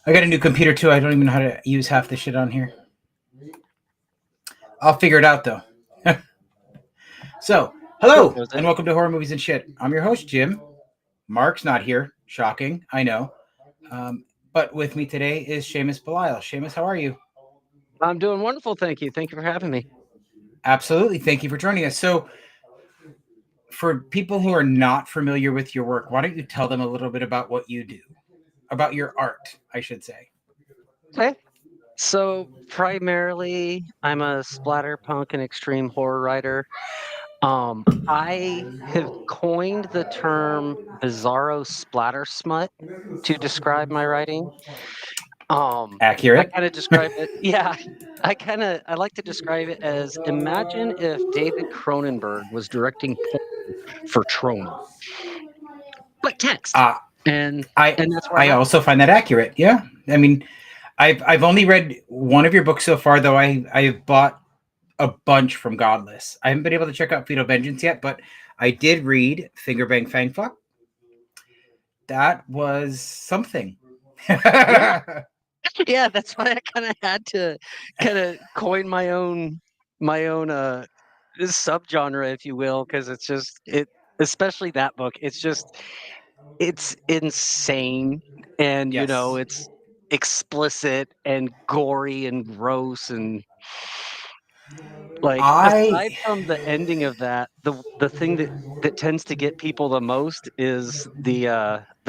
I got a new computer too. I don't even know how to use half the shit on here. I'll figure it out though. So, It hello knows and it. welcome to Horror Movies and Shit. I'm your host, Jim. Mark's not here. Shocking, I know. But with me today is Seamus Belial. Seamus, how are you? I'm doing wonderful, thank you. Thank you for having me. Absolutely. Thank you for joining us. So, for people who are not familiar with your work, why don't you tell them a little bit about what you do? About your art, I should say. Okay. So primarily, I'm a splatter punk and extreme horror writer. I have coined the term bizarro splatter smut to describe my writing. I Accurate. kind of describe it, yeah. I like to describe it as imagine if David Cronenberg was directing porn for Troma, but text, Uh, and I and that's where I'm I at. also find that accurate. Yeah. I mean, I've only read one of your books so far, though. I've bought a bunch from Godless. I haven't been able to check out Fetal Vengeance yet, but I did read Finger Bang Fang Fuck. That was something. Yeah. Yeah, that's why I kinda had to kinda coin my own subgenre, if you will, because it's just it especially that book, it's insane and, Yes. it's explicit and gory and gross and, like, aside I from the ending of that, the thing that tends to get people the most is the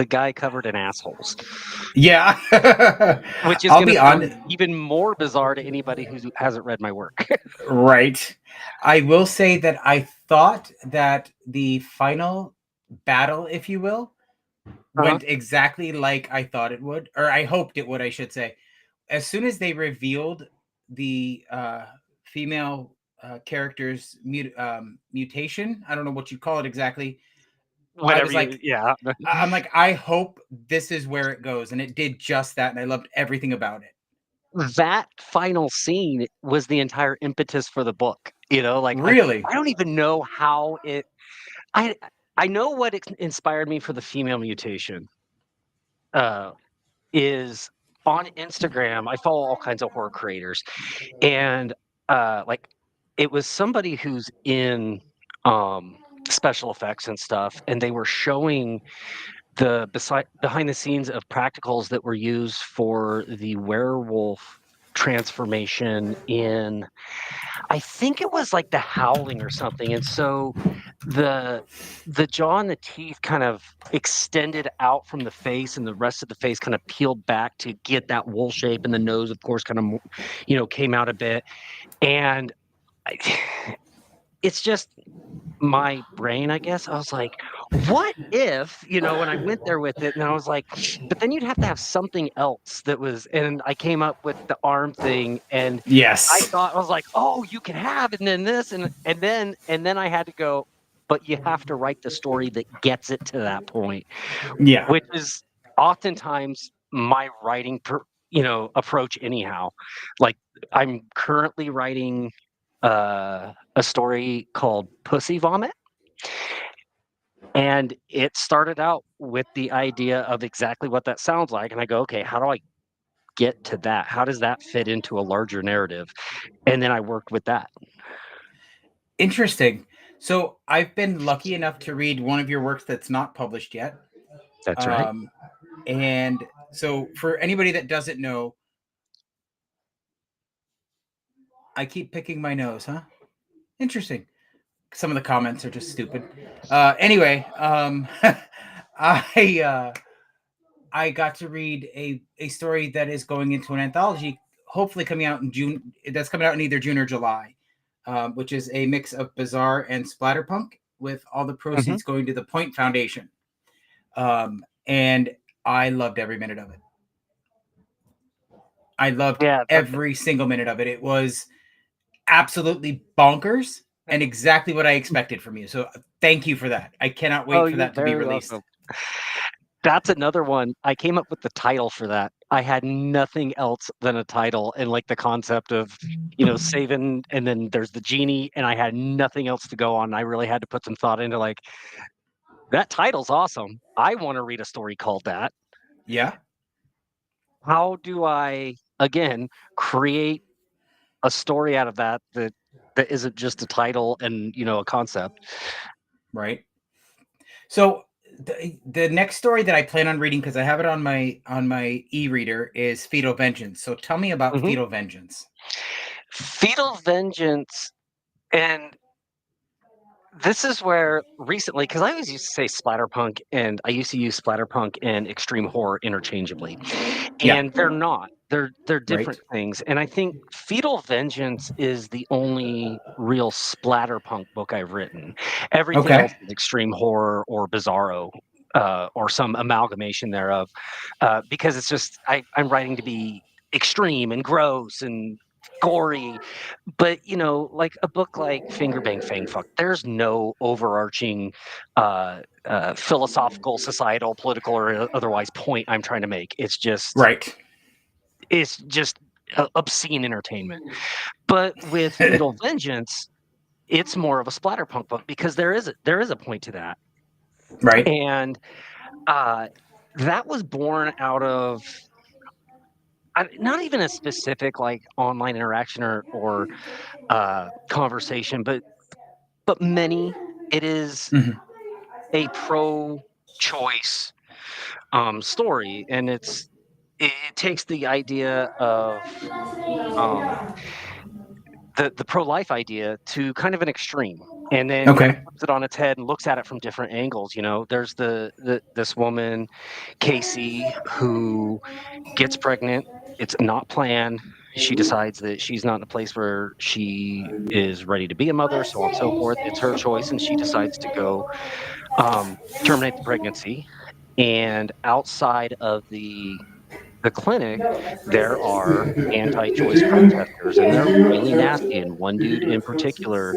guy covered in assholes. yeah. Which is I'll gonna be sound on even more bizarre to anybody who hasn't read my work. right. I will say that I thought that the final battle, if you will, Uh-huh. went exactly like I thought it would, or I hoped it would, I should say. As soon as they revealed the female character's mutation, I don't know what you call it exactly. I Whatever was you like, yeah. I'm like, I hope this is where it goes, and it did just that, and I loved everything about it. That final scene was the entire impetus for the book, like, Really? I don't even know how it I I know what inspired me for the female mutation, uh, is on Instagram, I follow all kinds of horror creators, and, like, it was somebody who's in, um, special effects and stuff, and they were showing the behind the scenes of practicals that were used for the werewolf transformation in I think it was like The Howling or something, and so the the jaw and the teeth kind of extended out from the face, and the rest of the face kind of peeled back to get that wool shape, and the nose, of course, kind of, came out a bit, and I it's just my brain, I guess. I was like, "What if," when I went there with it, and I was like, "But then you'd have to have something else that was," and I came up with the arm thing, and I Yes. thought I was like, "Oh, you can have, and then this," and then I had to go, "But you have to write the story that gets it to that point," Yeah. which is oftentimes my writing approach anyhow. Like, I'm currently writing, a story called Pussy Vomit. And it started out with the idea of exactly what that sounds like, and I go, "Okay, how do I get to that? How does that fit into a larger narrative?" And then I worked with that. Interesting. So I've been lucky enough to read one of your works that's not published yet. That's right. Um, and so for anybody that doesn't know, I keep picking my nose, huh? Interesting. Some of the comments are just stupid. Anyway, I I got to read a story that is going into an anthology, hopefully coming out in June. That's coming out in either June or July, which is a mix of bizarre and splatterpunk, with all the Mhm. proceeds going to the Point Foundation. And I loved every minute of it. I loved Yeah, that every single minute of it. It was absolutely bonkers and exactly what I expected from you. So thank you for that. I cannot oh, wait for you're that to be very released. welcome. That's another one. I came up with the title for that. I had nothing else than a title and, like, the concept of, saving and then there's the genie, and I had nothing else to go on. I really had to put some thought into, like, "That title's awesome. I wanna read a story called that." Yeah. how do I, again, create a story out of that isn't just a title and, a concept? Right. So the next story that I plan on reading, because I have it on my e-reader, is Fetal Vengeance. So tell me about Mhm. Fetal Vengeance. Fetal Vengeance, and this is where recently, because I always used to say splatterpunk, and I used to use splatterpunk and extreme horror interchangeably, Yeah. and they're not. They're Right. different things, and I think Fetal Vengeance is the only real splatterpunk book I've written. Everything else Okay. is extreme horror or bizarro, or some amalgamation thereof, because it's just I'm writing to be extreme and gross and gory, but, like a book like Finger Bang Fang Fuck, there's no overarching, philosophical, societal, political, or otherwise point I'm trying to make. Right. It's just obscene entertainment. But with Fetal Vengeance, it's more of a splatterpunk book because there is a point to that, Right. and uh, that was born out of not even a specific like online interaction or conversation, but many. It is Mhm. a pro-choice story, and it takes the idea of um, the pro-life idea to kind of an extreme, and then kind of Okay. flips it on its head and looks at it from different angles. There's this woman, Casey, who gets pregnant. It's not planned. She decides that she's not in a place where she is ready to be a mother, so on and so forth. It's her choice, and she decides to go terminate the pregnancy. And outside of the clinic, there are anti-choice protesters, and they're really nasty. And one dude in particular,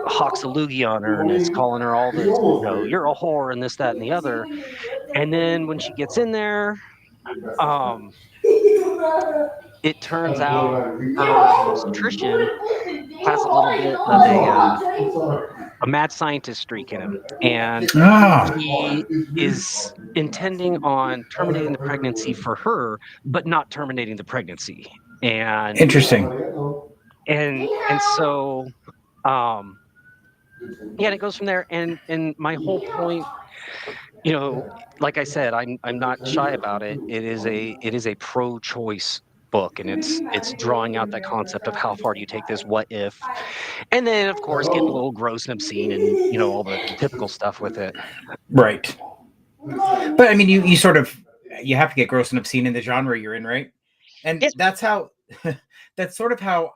hawks a loogie on her and is calling her all this, you're a whore and this, that, and the other. And then when she gets in there, um, it turns out her obstetrician has a little bit of a mad scientist streak in him, and Ah, he is intending on terminating the pregnancy for her, but not terminating the pregnancy. And interesting. so, um, yeah, and it goes from there. And my whole point, you know, like I said, I'm not shy about it. It is a pro-choice book, and it's drawing out that concept of how far do you take this, what if, and then of course getting a little gross and obscene and all the typical stuff with it. Right. But I mean, you sort of you have to get gross and obscene in the genre you're in, right? And Yes. that's how that's sort of how,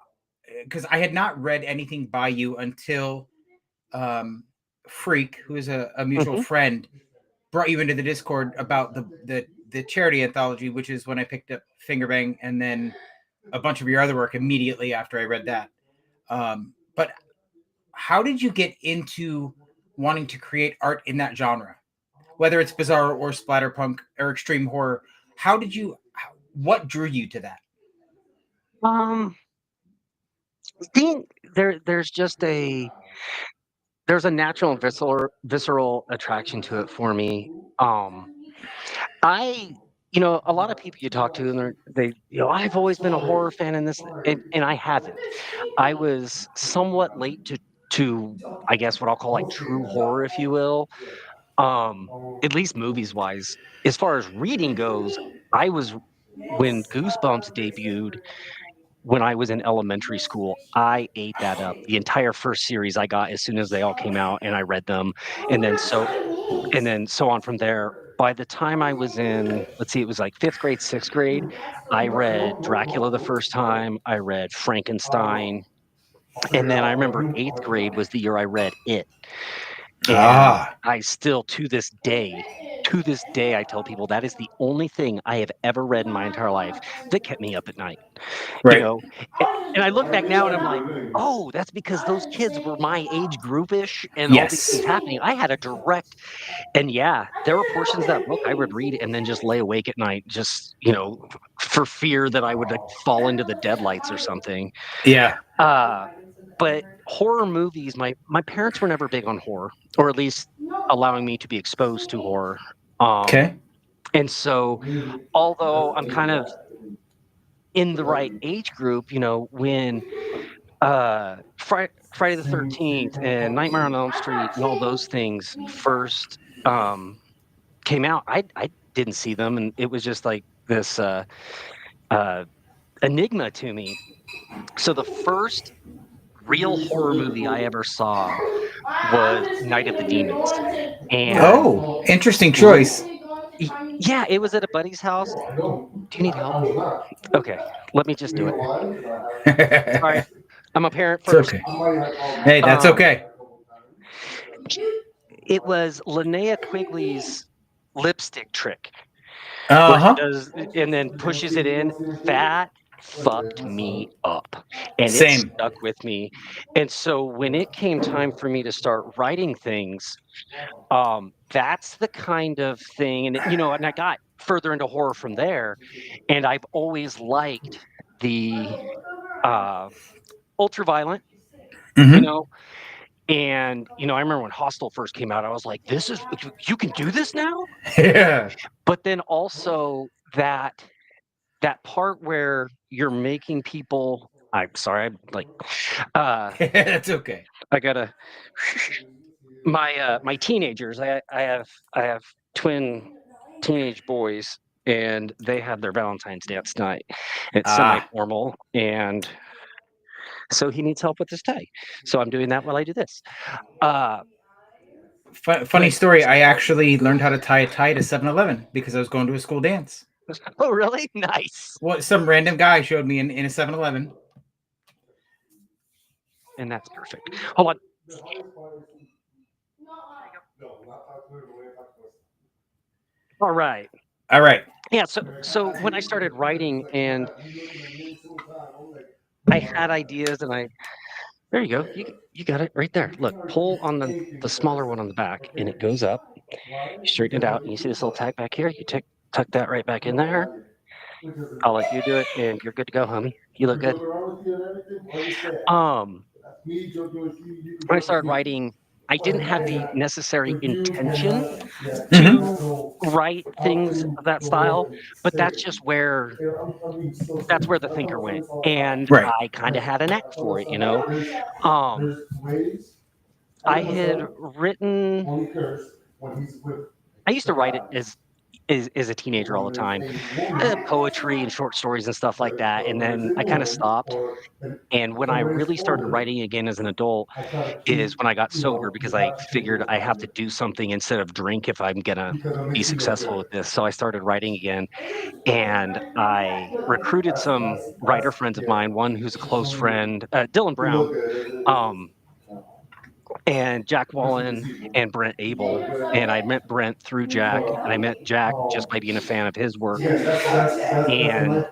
because I had not read anything by you until um, Freak, who is a mutual Hmm. friend, brought you into the Discord about the charity anthology, which is when I picked up Fingerbang, and then a bunch of your other work immediately after I read that. But how did you get into wanting to create art in that genre, whether it's bizarre or splatterpunk or extreme horror? How did you? What drew you to that? Um, I think there's just there's a natural and visceral attraction to it for me. Um, I, a lot of people you talk to, and I've always been a horror fan in this, and I haven't. I was somewhat late to, I guess, what I'll call like true horror, if you will. Um, at least movies wise. As far as reading goes, I was when Goosebumps debuted when I was in elementary school, I ate that up. The entire first series I got as soon as they all came out, and I read them, and so on from there. By the time I was in, let's see, it was like 5th grade, 6th grade, I read Dracula the first time, I read Frankenstein, and then I remember 8th grade was the year I read It. And Ah, I still to this day, I tell people that is the only thing I have ever read in my entire life that kept me up at night. You right. know, and I look back now and I'm like, "Oh, that's because those kids were my age groupish and all these Yes. things happening." I had a direct, and yeah, there were portions of that book I would read and then just lay awake at night just, for fear that I would, like, fall into the deadlights or something. Yeah. Uh, but horror movies, my parents were never big on horror, or at least allowing me to be exposed to horror. Um, Okay. And so, although I'm kind of in the right age group, when Friday the 13th and Nightmare on Elm Street and all those things first came out, I didn't see them, and it was just like this uh, enigma to me. So the first real horror movie I ever saw was Night of the Demons, and Oh, interesting when choice. yeah, it was at a buddy's house. Do you need help? Okay, let me just do it. Sorry, It's I'm a parent first. okay. Hey, that's Um, okay. it was Linnea Quigley's lipstick trick Uh where she huh. does and then pushes it in. That fucked me up, and it Same. stuck with me. And so when it came time for me to start writing things, that's the kind of thing, and I got further into horror from there, and I've always liked the uh, ultra violent, you Hmm. know, and I remember when Hostel first came out, I was like, "This is you can do this now." Yeah. But then also that part where you're making people. I'm sorry, I'm like, uh, That's okay. I gotta my teenagers. I have twin teenage boys, and they have their Valentine's dance night. It's Ah, semi-formal, and so he needs help with his tie. So I'm doing that while I do this. Uh, funny but story. I actually learned how to tie a tie to 7-Eleven because I was going to a school dance. oh, really? Nice. What some random guy showed me in a 7-Eleven. And that's perfect. Hold on. All right. All right. Yeah. So when I started writing and I had ideas, and there you go. You got it right there. Look, pull on the smaller one on the back, and it goes up. You straighten it out, and you see this little tag back here. You tuck that right back in there. I'll let you do it, and you're good to go, homie. You look good. Um, when I started writing, I didn't have the necessary intention Hmm. to write things of that style, but that's where the thinker went, and Right. I kind of had a knack for it. Um, I had written. I used to write it as a teenager all the time, poetry and short stories and stuff like that, and then I kind of stopped. And when I really started writing again as an adult is when I got sober, because I figured I have to do something instead of drink if I'm gonna be successful with this. So I started writing again, and I recruited some writer friends of mine. One who's a close friend, Dylan Brown, um, and Jack Wallen and Brent Abel. And I met Brent through Jack, and I met Jack just by being a fan of his work. And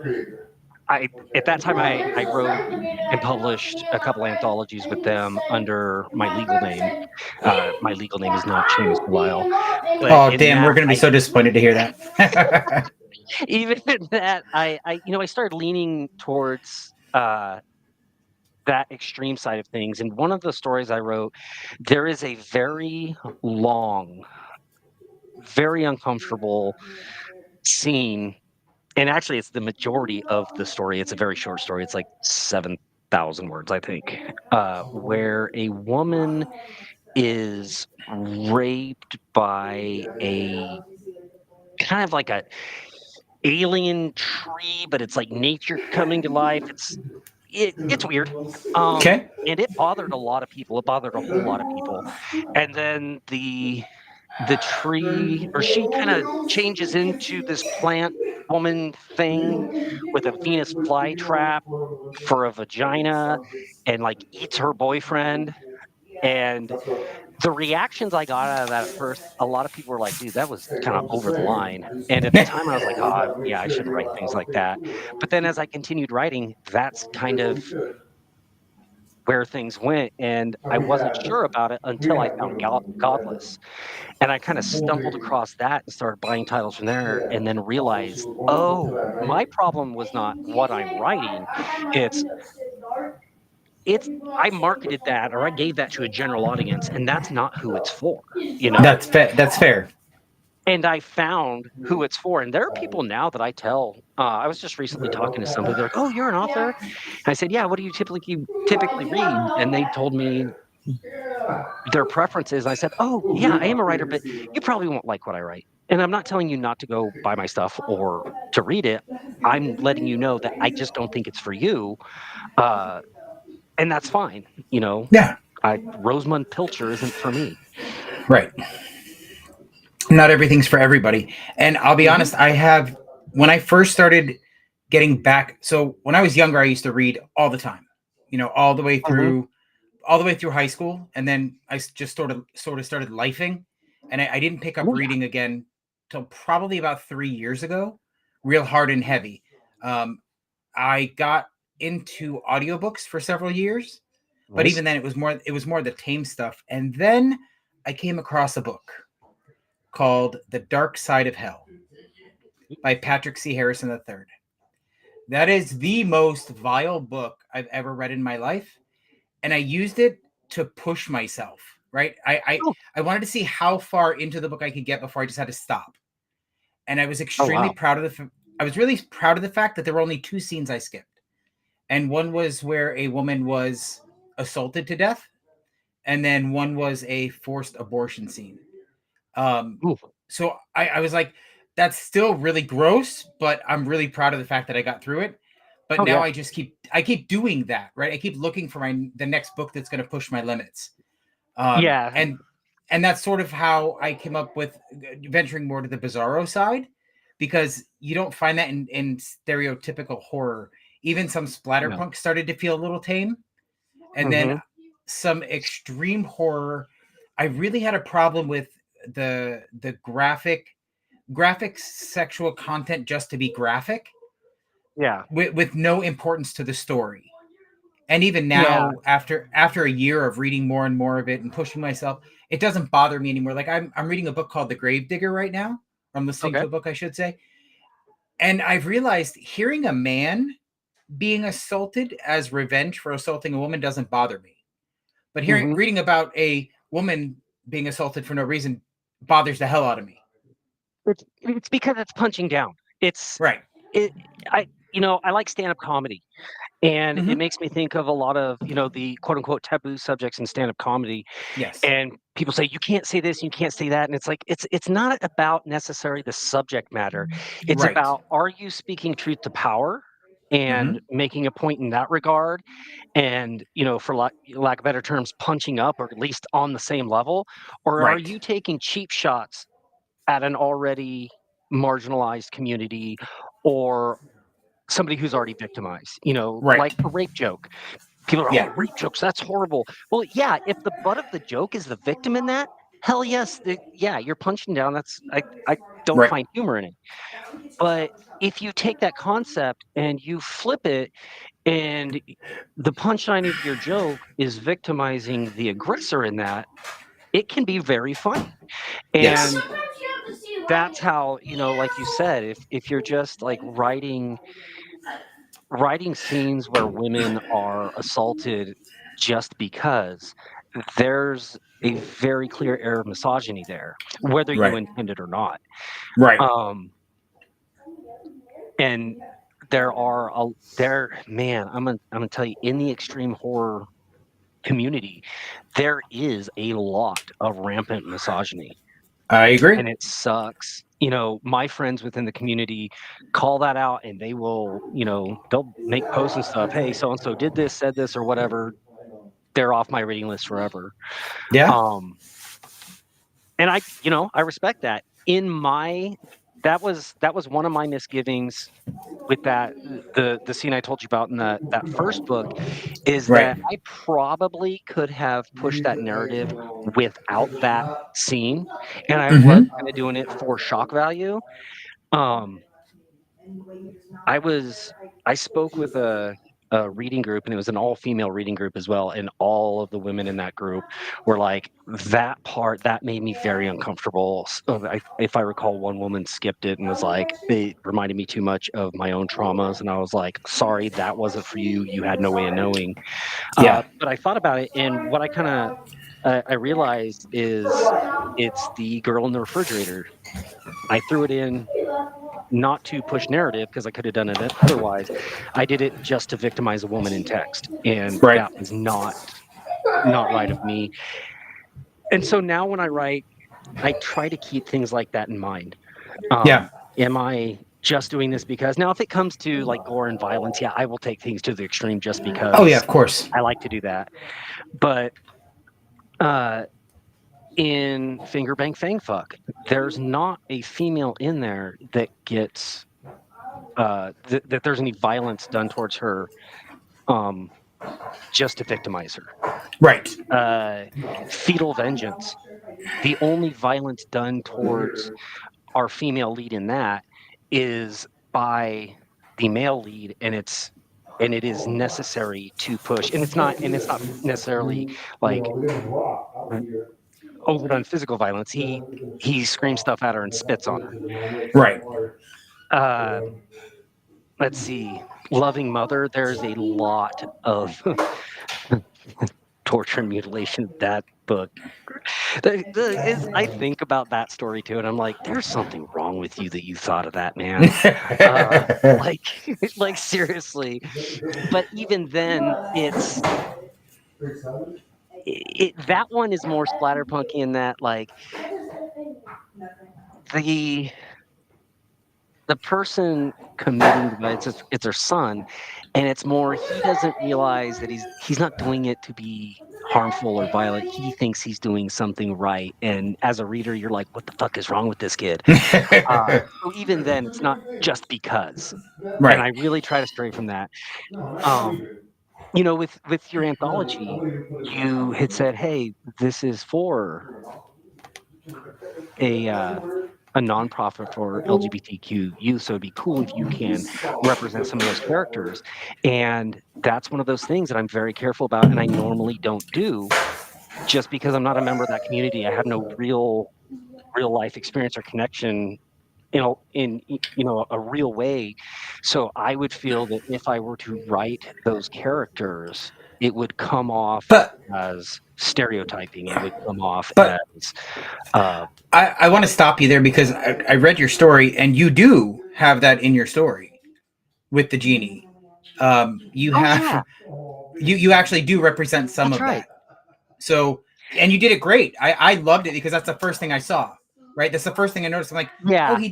I at that time I wrote and published a couple anthologies with them under my legal name. My legal name is not Seamus Belial, but Oh, in damn. We're that gonna be I so disappointed to hear that. even in that I started leaning towards that extreme side of things. And one of the stories I wrote, there is a very long, very uncomfortable scene. And actually, it's the majority of the story. It's a very short story. It's like 7,000 words, I think, where a woman is raped by a kind of like a alien tree, but it's like nature coming to life. It's weird. Okay. And it bothered a lot of people. It bothered a whole lot of people. And then the tree, or she kind of changes into this plant woman thing with a Venus flytrap for a vagina, and like eats her boyfriend. And the reactions I got out of that at first, a lot of people were like, dude, that was kind of over the line. And at the time I was like, oh yeah, I shouldn't write things like that. But then as I continued writing, that's kind of where things went. And I wasn't sure about it until I found Godless. And I kind of stumbled across that and started buying titles from there, and then realized, oh, my problem was not what I'm writing. It's it's I marketed that, or I gave that to a general audience, and that's not who it's for, you know? That's fair. and I found who it's for. And there are people now that I tell. I was just recently talking to somebody. They're like, "Oh, you're an author?" And I said, "Yeah. What do you typically read?" And they told me their preferences. I said, "Oh, yeah, I am a writer, but you probably won't like what I write." And I'm not telling you not to go buy my stuff or to read it. I'm letting you know that I just don't think it's for you, uh, and that's fine. You know, Yeah, Rosamund Pilcher isn't for me. right. Not everything's for everybody. And I'll be Mhm, honest, I have, when I first started getting back, so when I was younger, I used to read all the time, mhm. all the way through high school. And then just sort of started lifing. And I didn't pick up Oh, yeah. reading again till probably about 3 years ago, real hard and heavy. Um, I got into audiobooks for several years, but Nice. even then it was more the tame stuff. And then I came across a book called The Dark Side of Hell by Patrick C. Harrison III. That is the most vile book I've ever read in my life. And I used it to push myself, right? Oh, I wanted to see how far into the book I could get before I just had to stop. And I was oh, extremely wow. proud of I was really proud of the fact that there were only two scenes I skipped. And one was where a woman was assaulted to death, and then one was a forced abortion scene. Um, Ooh. so I was like, that's still really gross, but I'm really proud of the fact that I got through it. But Oh, now yeah. I keep doing that, right? I keep looking for the next book that's going to push my limits. Um, Yeah. and and that's sort of how I came up with venturing more to the bizarro side, because you don't find that in stereotypical horror. Even some No. splatterpunk started to feel a little tame, and then Mhm. some extreme horror. I really had a problem with the graphic sexual content just to be graphic, Yeah. with no importance to the story. And even Yeah. now, after a year of reading more and more of it and pushing myself, it doesn't bother me anymore. Like I'm reading a book called The Gravedigger right now. I'm listening Okay. to a book, I should say. And I've realized hearing a man being assaulted as revenge for assaulting a woman doesn't bother me. But Mhm. reading about a woman being assaulted for no reason bothers the hell out of me. It's because it's punching down. It's Right. it I like stand-up comedy, and it Mm-hmm. makes me think of a lot of, the quote unquote taboo subjects in stand-up comedy, Yes. and people say, "You can't say this, you can't say that," and it's like, it's not about necessarily the subject matter. It's Right. about, are you speaking truth to power and Mm-hmm. making a point in that regard, and, for lack of better terms, punching up, or at least on the same level, or are Right. you taking cheap shots at an already marginalized community, or somebody who's already victimized, Right. like a rape joke. People are, "Oh, Yeah. rape jokes, that's horrible." Well, yeah, if the butt of the joke is the victim in that, hell yes, yeah, you're punching down. I don't Right. find humor in it. But if you take that concept and you flip it, and the punchline of your joke is victimizing the aggressor in that, it can be very funny. Yes. And that's how, like you said, if you're just like writing scenes where women are assaulted just because, there's a very clear air of misogyny there, whether you Right. intend it or not. Right. Um, and there are a there man, I'm gonna tell you, in the extreme horror community, there is a lot of rampant misogyny, I agree. and it sucks. My friends within the community call that out, and they'll make posts and stuff. "Hey, so and so did this, said this, or whatever. They're off my reading list forever." Yeah. Um, and I respect that. In my that was one of my misgivings with the scene I told you about in that first book, is Right. that I probably could have pushed that narrative without that scene, and I was Mm-hmm. kinda doing it for shock value. Um, I was I spoke with a reading group, and it was an all-female reading group as well, and all of the women in that group were like, "That part, that made me very uncomfortable." So, if I recall, one woman skipped it and was like, "It reminded me too much of my own traumas," and I was like, "Sorry, that wasn't for you. You had no way of knowing." Yeah. But I thought about it, and what I kinda I realized is it's the girl in the refrigerator. I threw it in not to push narrative because I could have done it otherwise. I did it just to victimize a woman in text, and Right. that was not right of me. And so now when I write, I try to keep things like that in mind. Yeah. Am I just doing this because now if it comes to like gore and violence, yeah, I will take things to the extreme just Oh yeah, because of course. I like to do that. But uh in Finger Bang Fang Fuck, there's not a female in there that gets that there's any violence done towards her um just to victimize her. Right. Fetal Vengeance, the only violence done towards our female lead in that is by the male lead, and it is necessary to push, and it's not necessarily like overdone physical violence. He screams stuff at her and spits on Right. her. Let's see, Loving Mother, there's a lot of torture and mutilation of that book. I think about that story too, and I'm like, there's something wrong with you that you thought of that, man. Like, like seriously. But even then, that one is more splatterpunky in that like the the person committing the violence, it's her son, and it's more he doesn't realize that he's not doing it to be harmful or violent. He thinks he's doing something right, and as a reader, you're like, "What the fuck is wrong with this kid?" So even then, it's not just because, and Right. I really try to stray from that. Um, with your anthology, you had said, "Hey, this is for a uh, a nonprofit for LGBTQ youth, so it'd be cool if you can represent some of those characters." And that's one of those things that I'm very careful about, and I normally don't do just because I'm not a member of that community. I have no real life experience or connection, a real way. So I would feel that if I were to write those characters, it would come off But as stereotyping. It would come off but as uh, I want to stop you there because I read your story and you do have that in your story with the genie. You oh have yeah, you actually do represent some that's of right. that. So and you did it great. I loved it because that's the first thing I saw. Right, that's the first thing I noticed. I'm like, oh, Yeah, he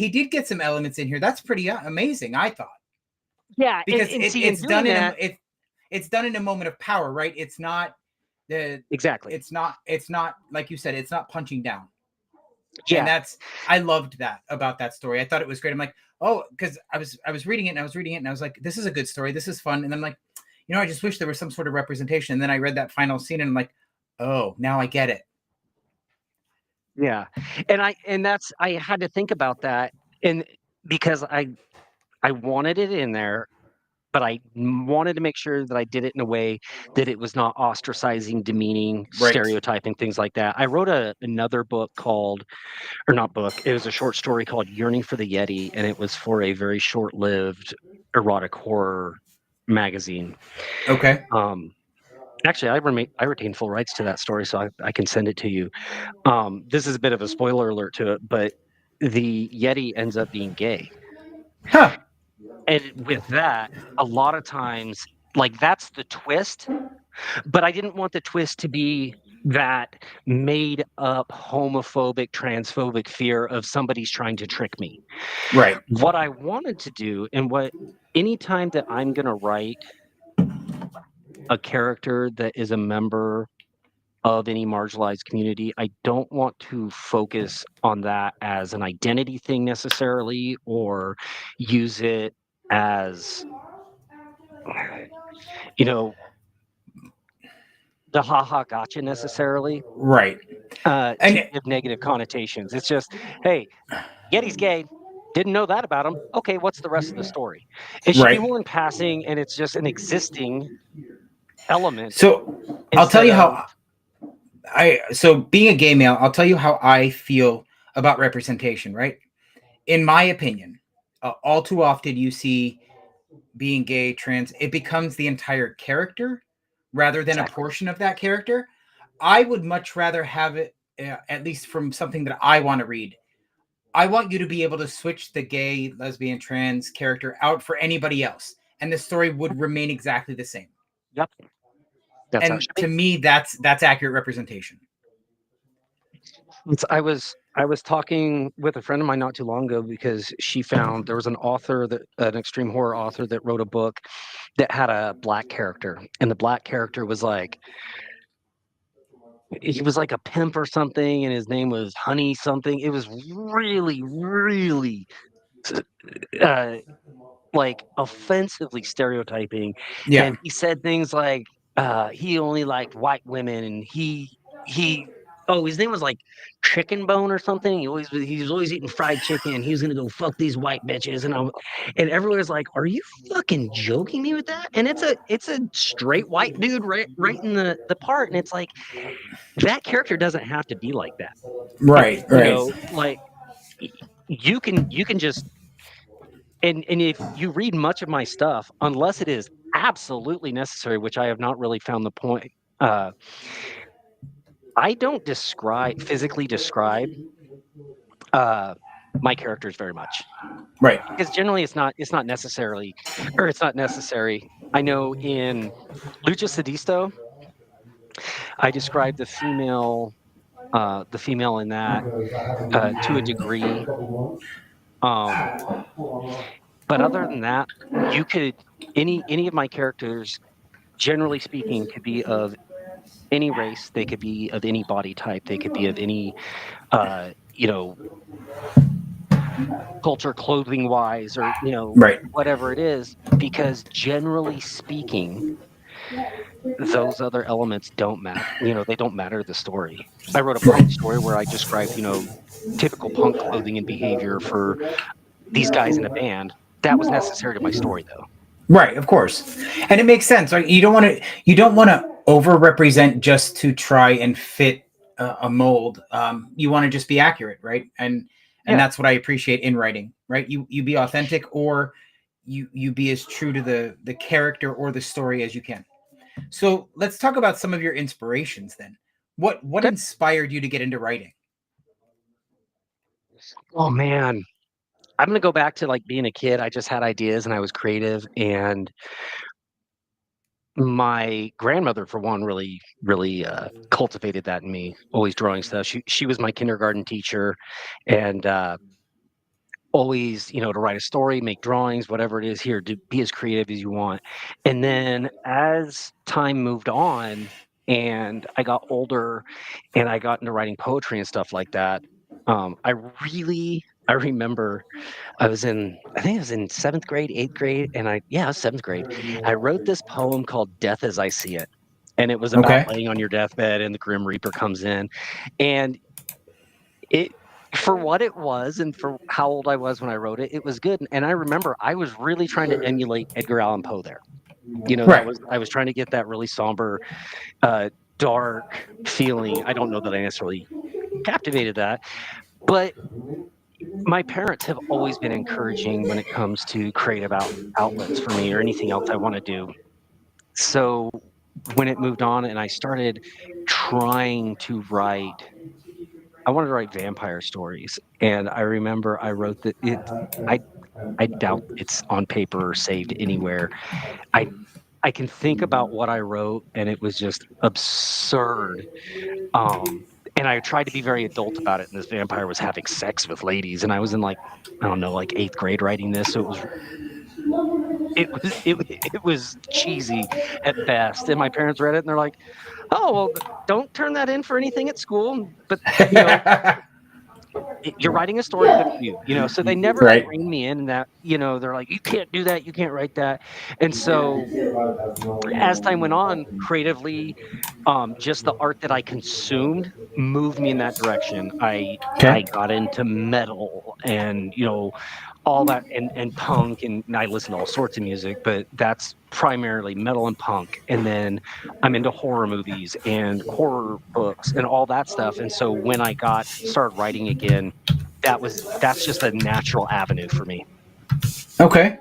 did get some elements in here. That's pretty amazing. I thought yeah, because and see, in it's doing done in that, it's done in a moment of power. Right, it's not the exactly. it's not like you said. It's not punching down. And Yeah, that's I loved that about that story. I thought it was great. I'm like, oh, because I was reading it and I was reading it and I was like, this is a good story. This is fun. And I'm like, I just wish there was some sort of representation. And then I read that final scene and I'm like, oh, now I get it. yeah, and that's I had to think about that, and because I wanted it in there, but I wanted to make sure that I did it in a way that it was not ostracizing, demeaning, Right. stereotyping, things like that. I wrote another book called, or not book, it was a short story called Yearning for the Yeti, and it was for a very short-lived erotic horror magazine. Okay. Um, Actually, I retain full rights to that story, so I can send it to you. This is a bit of a spoiler alert to it, but the Yeti ends up being gay. Huh. And with that, a lot of times, like that's the twist, but I didn't want the twist to be that made up homophobic, transphobic fear of somebody's trying to trick me. Right. What I wanted to do, and what anytime that I'm going to write a character that is a member of any marginalized community, I don't want to focus on that as an identity thing necessarily, or use it as, you know, the haha gotcha necessarily, Right. to And give negative connotations. It's just, hey, Yeti's gay. Didn't know that about him. Okay, what's the rest of the story? It should be right. more in passing, and it's just an existing element So I'll tell instead you of how being a gay male, I'll tell you how I feel about representation, right? In my opinion, all too often you see being gay, trans, it becomes the entire character rather than a exactly. portion of that character. I would much rather have it, at least from something that I want to read. I want you to be able to switch the gay, lesbian, trans character out for anybody else, and the story would remain exactly the same. Yep, that's And to actually. me, that's accurate representation. I was talking with a friend of mine not too long ago because she found there was an extreme horror author that wrote a book that had a black character, and the black character was like he was like a pimp or something, and his name was Honey something. It was really, really uh, like offensively stereotyping, Yeah. and he said things like he only liked white women, and he oh, his name was like Chicken Bone or something. He was always eating fried chicken. He was gonna go fuck these white bitches, and everyone was like, "Are you fucking joking me with that?" And it's a straight white dude right in the part, and it's like that character doesn't have to be like that. Right. You Right. know, like you can just and if you read much of my stuff, unless it is absolutely necessary, which I have not really found the point, uh, I don't physically describe uh, my characters very much Right. because generally it's not necessary. I know in Lucha Sedisto, I describe the female in that to a degree. Um, but other than that, you could any of my characters, generally speaking, could be of any race, they could be of any body type, they could be of any you know, culture, clothing wise, or Right. whatever it is, because generally speaking, those other elements don't matter. They don't matter to the story. I wrote a punk story where I described, typical punk clothing and behavior for these guys in a band. That was necessary to my story though. Right, of course, and it makes sense. Right, you don't want to overrepresent just to try and fit a mold. You want to just be accurate, right? And Yeah, that's what I appreciate in writing. Right, you be authentic, or you be as true to the character or the story as you can. So let's talk about some of your inspirations then. What good. inspired you to get into writing? Oh man, I'm gonna go back to like being a kid. I just had ideas and I was creative, and my grandmother, for one, really cultivated that in me. Always drawing stuff. She was my kindergarten teacher, and always, to write a story, make drawings, whatever it is. Here, to be as creative as you want. And then as time moved on, and I got older, and I got into writing poetry and stuff like that. I remember I think I was in 7th grade, 8th grade, and yeah, I was 7th grade. I wrote this poem called Death as I See It, and it was about Okay. laying on your deathbed and the Grim Reaper comes in, and it for what it was and for how old I was when I wrote it, it was good, and I remember I was really trying to emulate Edgar Allan Poe there. That Right. was I was trying to get that really somber, uh, dark feeling. I don't know that I necessarily captivated that, but my parents have always been encouraging when it comes to creative outlets for me or anything else I want to do. So when it moved on and I started trying to write, I wanted to write vampire stories. And I remember I wrote that I I doubt it's on paper or saved anywhere. I I can think about what I wrote and it was just absurd. Um, and I tried to be very adult about it, and this vampire was having sex with ladies, and I was in, like, I don't know, like, 8th grade writing this, so it was cheesy at best, and my parents read it, and they're like, "Oh, well, don't turn that in for anything at school, but, you know, you're writing a story, good for you," so they never, like, Right. reined me in that, they're like, "You can't do that, you can't write that," and so as time went on, creatively, just the art that I consumed moved me in that direction. I Okay. got into metal and, all that and punk, and I listen to all sorts of music, but that's primarily metal and punk. And then I'm into horror movies and horror books and all that stuff. And so when I got started writing again, that's just a natural avenue for me. Okay.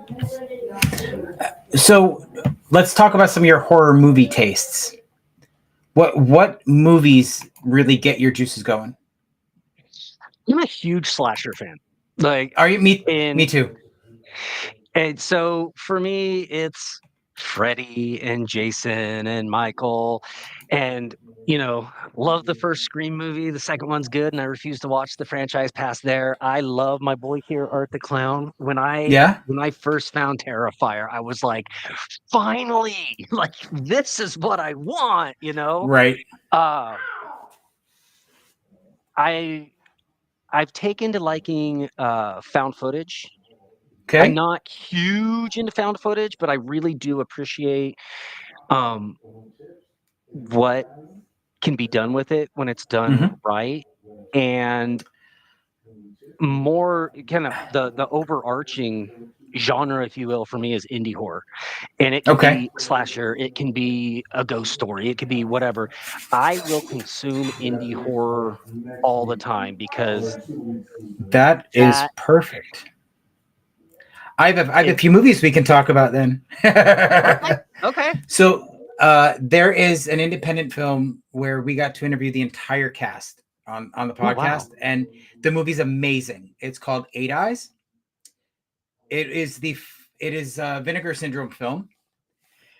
So let's talk about some of your horror movie tastes. What movies really get your juices going? I'm a huge slasher fan. Like, Are you me in too? and so for me, it's Freddy and Jason and Michael, and love the first Scream movie. The second one's good, and I refuse to watch the franchise past there. I love my boy here, Art the Clown. Yeah, When I first found Terrifier, I was like, finally, like this is what I want. right. Uh, I I've taken to liking found footage. I'm Okay. not huge into found footage, but I really do appreciate um, what can be done with it when it's done Hmm. right. And more kind of the overarching genre, if you will, for me is indie horror. And it can Okay. be slasher, it can be a ghost story, it could be whatever. I will consume indie horror all the time because That is that perfect. I have a it few movies we can talk about then. okay, okay. So there is an independent film where we got to interview the entire cast on the Oh wow. podcast, and the movie's amazing. It's called Eight Eyes. It is a Vinegar Syndrome film,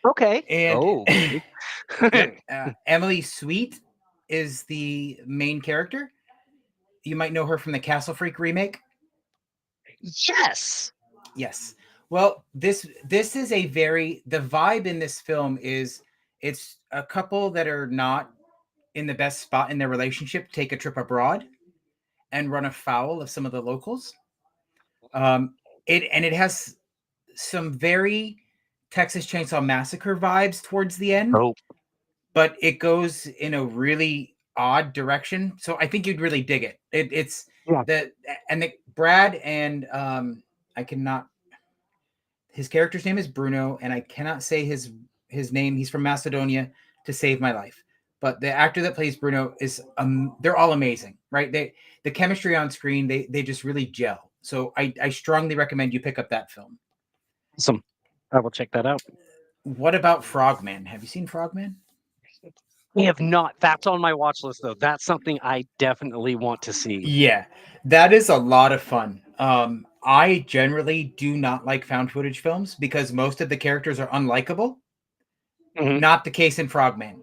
Okay. and Oh, yep, Emily Sweet is the main character. You might know her from the Castle Freak remake. yes. Yes. Well, this is a very the vibe in this film is it's a couple that are not in the best spot in their relationship take a trip abroad and run afoul of some of the locals. Um, it has some very Texas Chainsaw Massacre vibes towards the end, Oh, but it goes in a really odd direction. So I think you'd really dig it. It's yeah. the and the Brad and I cannot his character's name is Bruno, and I cannot say his name. He's from Macedonia to save my life. But the actor that plays Bruno is they're all amazing, right? The chemistry on screen, they just really gel. So I strongly recommend you pick up that film. Awesome. I will check that out. What about Frogman? Have you seen Frogman? I have not. That's on my watch list, though. That's something I definitely want to see. Yeah, that is a lot of fun. I generally do not like found footage films because most of the characters are unlikable. Mhm. Not the case in Frogman.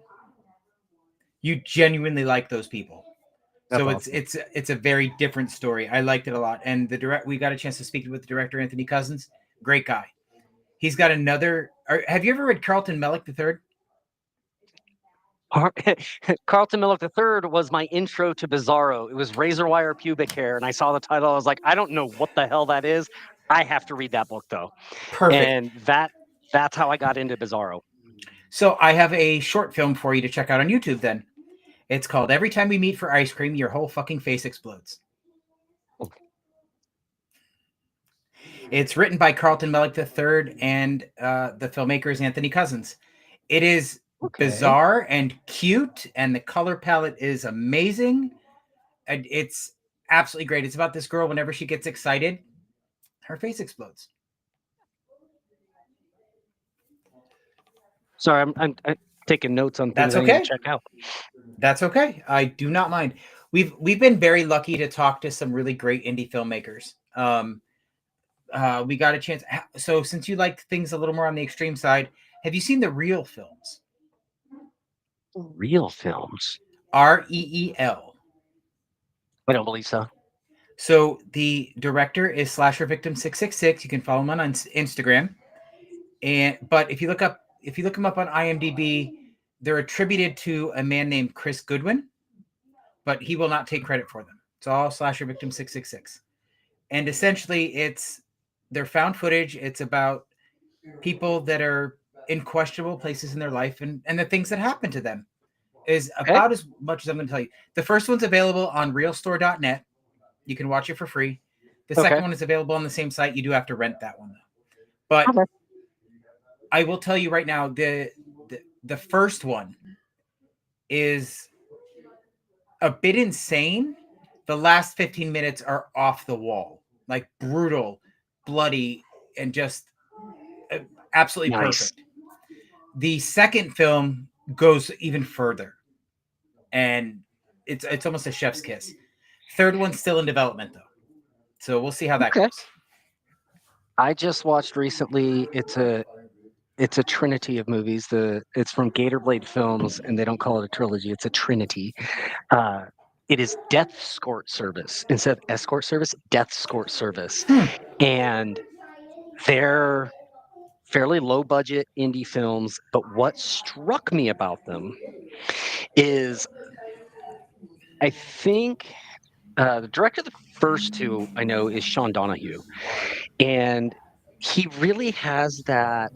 You genuinely like those people. That's So awesome. it's a very different story. I liked it a lot, and the direct we got a chance to speak with the director Anthony Cousins. Great guy. He's got another. Have you ever read Carlton Mellick III? Har- Carlton Miller III was my intro to Bizarro. It was razor wire pubic hair, and I saw the title. I was like, I don't know what the hell that is. I have to read that book though, Perfect. and that's how I got into Bizarro. So I have a short film for you to check out on YouTube. Then it's called "Every Time We Meet for Ice Cream, Your Whole Fucking Face Explodes." It's written by Carlton Mellick III and the filmmaker is Anthony Cousins. It is Okay. bizarre and cute, and the color palette is amazing. And it's absolutely great. It's about this girl. Whenever she gets excited, her face explodes. Sorry, I'm taking notes on things That's I need to okay. check out. That's okay. I do not mind. We've been very lucky to talk to some really great indie filmmakers. We got a chance. So since you like things a little more on the extreme side, have you seen the Real films? Real films. REEL. I don't believe so. So the director is Slasher Victim 666. You can follow him on Instagram. And but if you look him up on IMDb, they're attributed to a man named Chris Goodwin, but he will not take credit for them. It's all Slasher Victim 666. And essentially it's their found footage. It's about people that are in questionable places in their life and the things that happen to them is Okay. about as much as I'm going to tell you. The first one's available on realstore.net. You can watch it for free. The Okay. second one is available on the same site. You do have to rent that one though. But Okay. I will tell you right now, the first one is a bit insane. The last 15 minutes are off the wall, like brutal, bloody, and just absolutely Nice. perfect. The second film goes even further. and it's almost a chef's kiss. Third one's still in development though, so we'll see how that Okay. goes. I just watched recently. It's a trinity of movies. It's from Gatorblade Films, and they don't call it a trilogy. It's a trinity. Uh, it is Death Escort Service instead of Escort Service. Death Escort Service, Hmm. and they're fairly low budget indie films. But what struck me about them is I think the director of the first two I know is Sean Donahue, and he really has that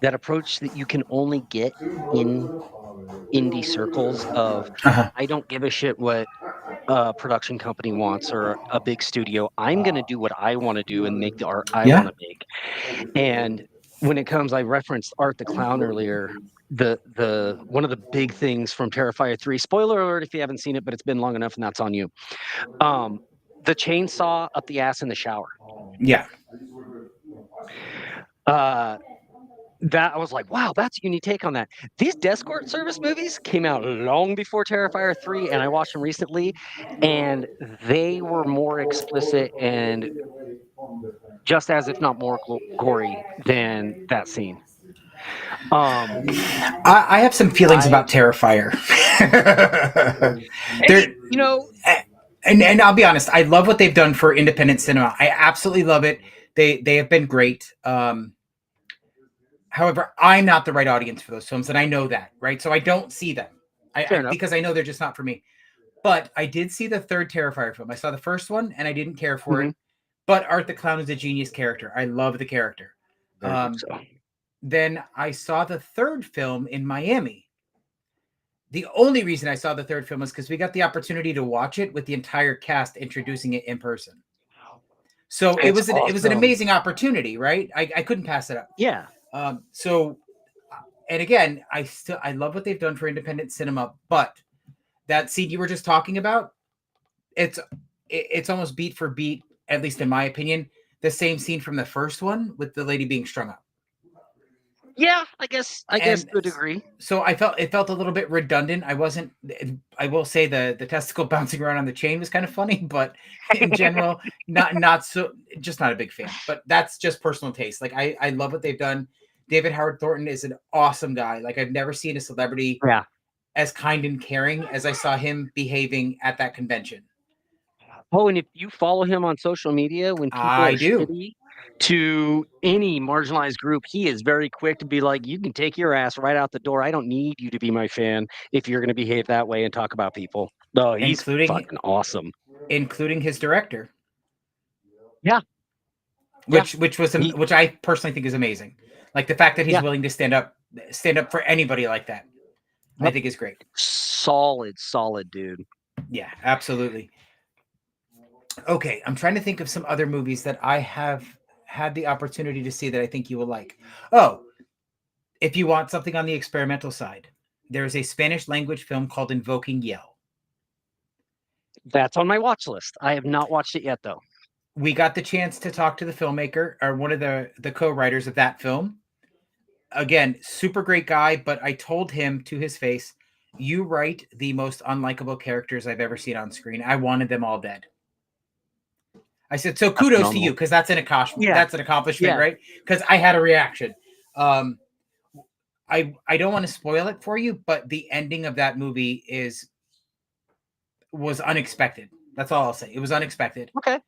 approach that you can only get in indie circles of Uh-huh. I don't give a shit what a production company wants or a big studio. I'm going to do what I want to do and make the art I want Yeah. to make. And when it comes, I referenced Art the Clown earlier. The one of the big things from Terrifier 3, spoiler alert if you haven't seen it, but it's been long enough and that's on you. Um, the chainsaw up the ass in the shower. Yeah. Uh, that I was like, wow, that's a unique take on that. These Descort Service movies came out long before Terrifier 3, and I watched them recently, and they were more explicit and just as, if not more, gory than that scene. Um, I have some feelings I about Terrifier. hey, They're you know, and I'll be honest, I love what they've done for independent cinema. I absolutely love it. They have been great. However, I'm not the right audience for those films, and I know that, right? So I don't see them. fair enough. Because I know they're just not for me. But I did see the third Terrifier film. I saw the first one, and I didn't care for Mhm. it. But Art the Clown is a genius character. I love the character. Very much so. Then I saw the third film in Miami. The only reason I saw the third film was because we got the opportunity to watch it with the entire cast introducing it in person. So It's it was an awesome. amazing opportunity, right? I couldn't pass it up. Yeah. So and again, I love what they've done for independent cinema, but that scene you were just talking about, it's it's almost beat for beat, at least in my opinion, the same scene from the first one with the lady being strung up. Yeah, I guess And to a degree. so it felt a little bit redundant. I will say the testicle bouncing around on the chain was kind of funny, but in general, not so, just not a big fan. But that's just personal taste. Like I love what they've done. David Howard Thornton is an awesome guy. Like I've never seen a celebrity Yeah. as kind and caring as I saw him behaving at that convention. Oh, and if you follow him on social media, when people I are do. shitty to any marginalized group, he is very quick to be like, "You can take your ass right out the door. I don't need you to be my fan if you're gonna behave that way and talk about people." Oh, he's including fucking awesome. including his director, Yeah, yeah. He which I personally think is amazing. Like the fact that he's yeah. willing to stand up for anybody like that, I Yep. think is great. Solid, solid dude. Yeah, absolutely. Okay, I'm trying to think of some other movies that I have had the opportunity to see that I think you will like. Oh, if you want something on the experimental side, there's a Spanish language film called Invoking Yell. That's on my watch list. I have not watched it yet though. We got the chance to talk to the filmmaker or one of the co-writers of that film. Again, super great guy, but I told him to his face, "You write the most unlikable characters I've ever seen on screen. I wanted them all dead." I said, "So That's kudos to you phenomenal. because Yeah, that's an accomplishment, yeah. right?" Because I had a reaction. Um, I don't want to spoil it for you, but the ending of that movie was unexpected. That's all I'll say. It was unexpected Okay.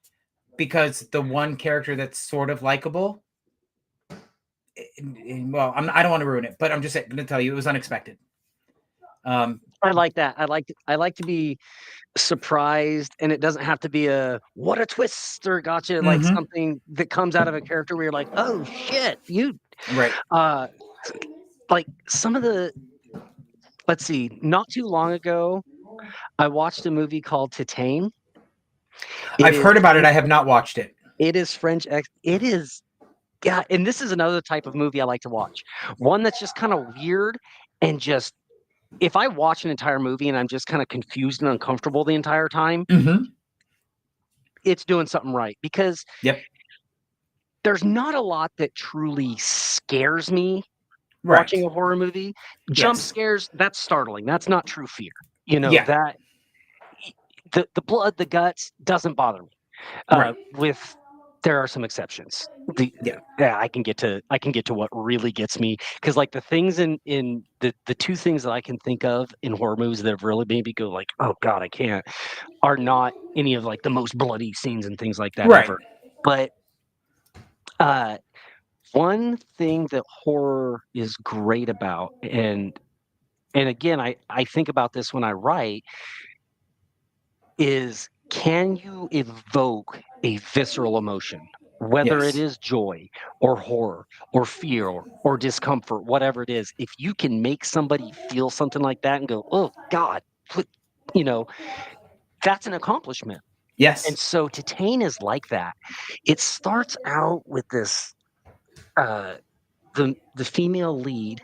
because the one character that's sort of likable, well, I don't want to ruin it, but I'm just going to tell you it was unexpected. I like that. I like to be surprised, and it doesn't have to be a what a twist or gotcha, like Mm-hmm. something that comes out of a character where you're like, oh shit, you Right. uh like some of the let's see, not too long ago, I watched a movie called Titane. It I've is heard about it. French I have not watched it. it is yeah, and this is another type of movie I like to watch. One that's just kind of weird and just if I watch an entire movie and I'm just kind of confused and uncomfortable the entire time, Mm-hmm. it's doing something right because Yep. there's not a lot that truly scares me Right. watching a horror movie. Jump Yes. scares, that's startling. That's not true fear. You know, Yeah. that the blood, the guts doesn't bother me. Right. With there are some exceptions. The Yeah. Yeah, I can get to what really gets me, because like the things in the two things that I can think of in horror movies that have really made me go like, oh god, I can't, are not any of like the most bloody scenes and things like that Right. ever. But uh one thing that horror is great about, and again, I think about this when I write, is can you evoke a visceral emotion, whether it Yes. is joy or horror or fear or discomfort, whatever it is, if you can make somebody feel something like that and go, oh God, what-" you know, that's an accomplishment. And Yes. so Titane is like that. It starts out with this uh the female lead,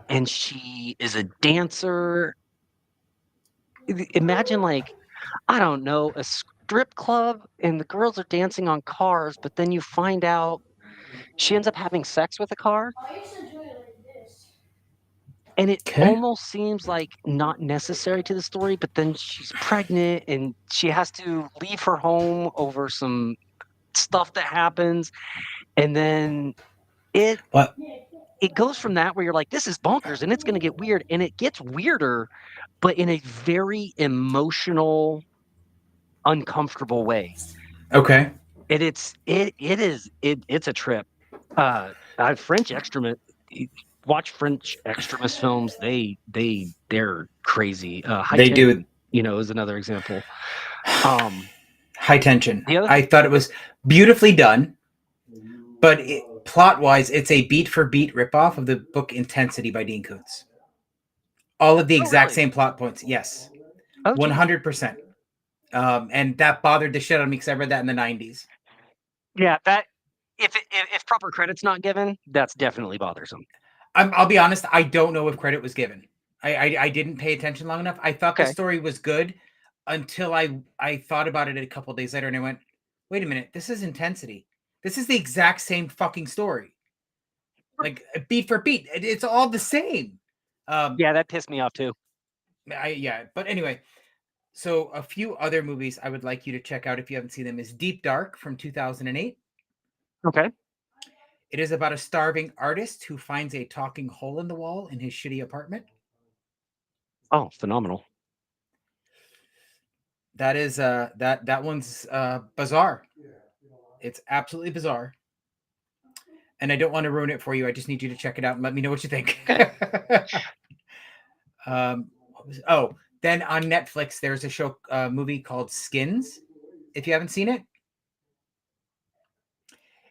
and she is a dancer. Imagine like, I don't know, a strip club and the girls are dancing on cars, but then you find out she ends up having sex with a car, and it Okay. almost seems like not necessary to the story, but then she's pregnant and she has to leave her home over some stuff that happens, and then it Well, it goes from that where you're like, this is bonkers and it's going to get weird, and it gets weirder, but in a very emotional, uncomfortable way. okay. It's a trip. French extremist watch French extremist films. They're crazy. High They do Tension, is another example. Um, high tension. the other I thought it was beautifully done, but plot wise, it's a beat for beat ripoff of the book Intensity by Dean Koontz. All of the oh exact really? same plot points. Yes, Oh geez. 100%. And that bothered the shit out of me because I read that in the 90s. Yeah, that if proper credit's not given, that's definitely bothersome. I'll be honest, I don't know if credit was given. I didn't pay attention long enough. I thought the Okay. story was good until I thought about it a couple days later and I went, wait a minute, this is Intensity. This is the exact same fucking story. Like beat for beat. It's all the same. Um, Yeah, that pissed me off too. yeah, but anyway, so a few other movies I would like you to check out if you haven't seen them is Deep Dark from 2008. Okay. It is about a starving artist who finds a talking hole in the wall in his shitty apartment. Oh, phenomenal. That is that one's bizarre. It's absolutely bizarre. And I don't want to ruin it for you. I just need you to check it out and let me know what you think. Okay. Oh, then on Netflix there's a show movie called Skins. If you haven't seen it,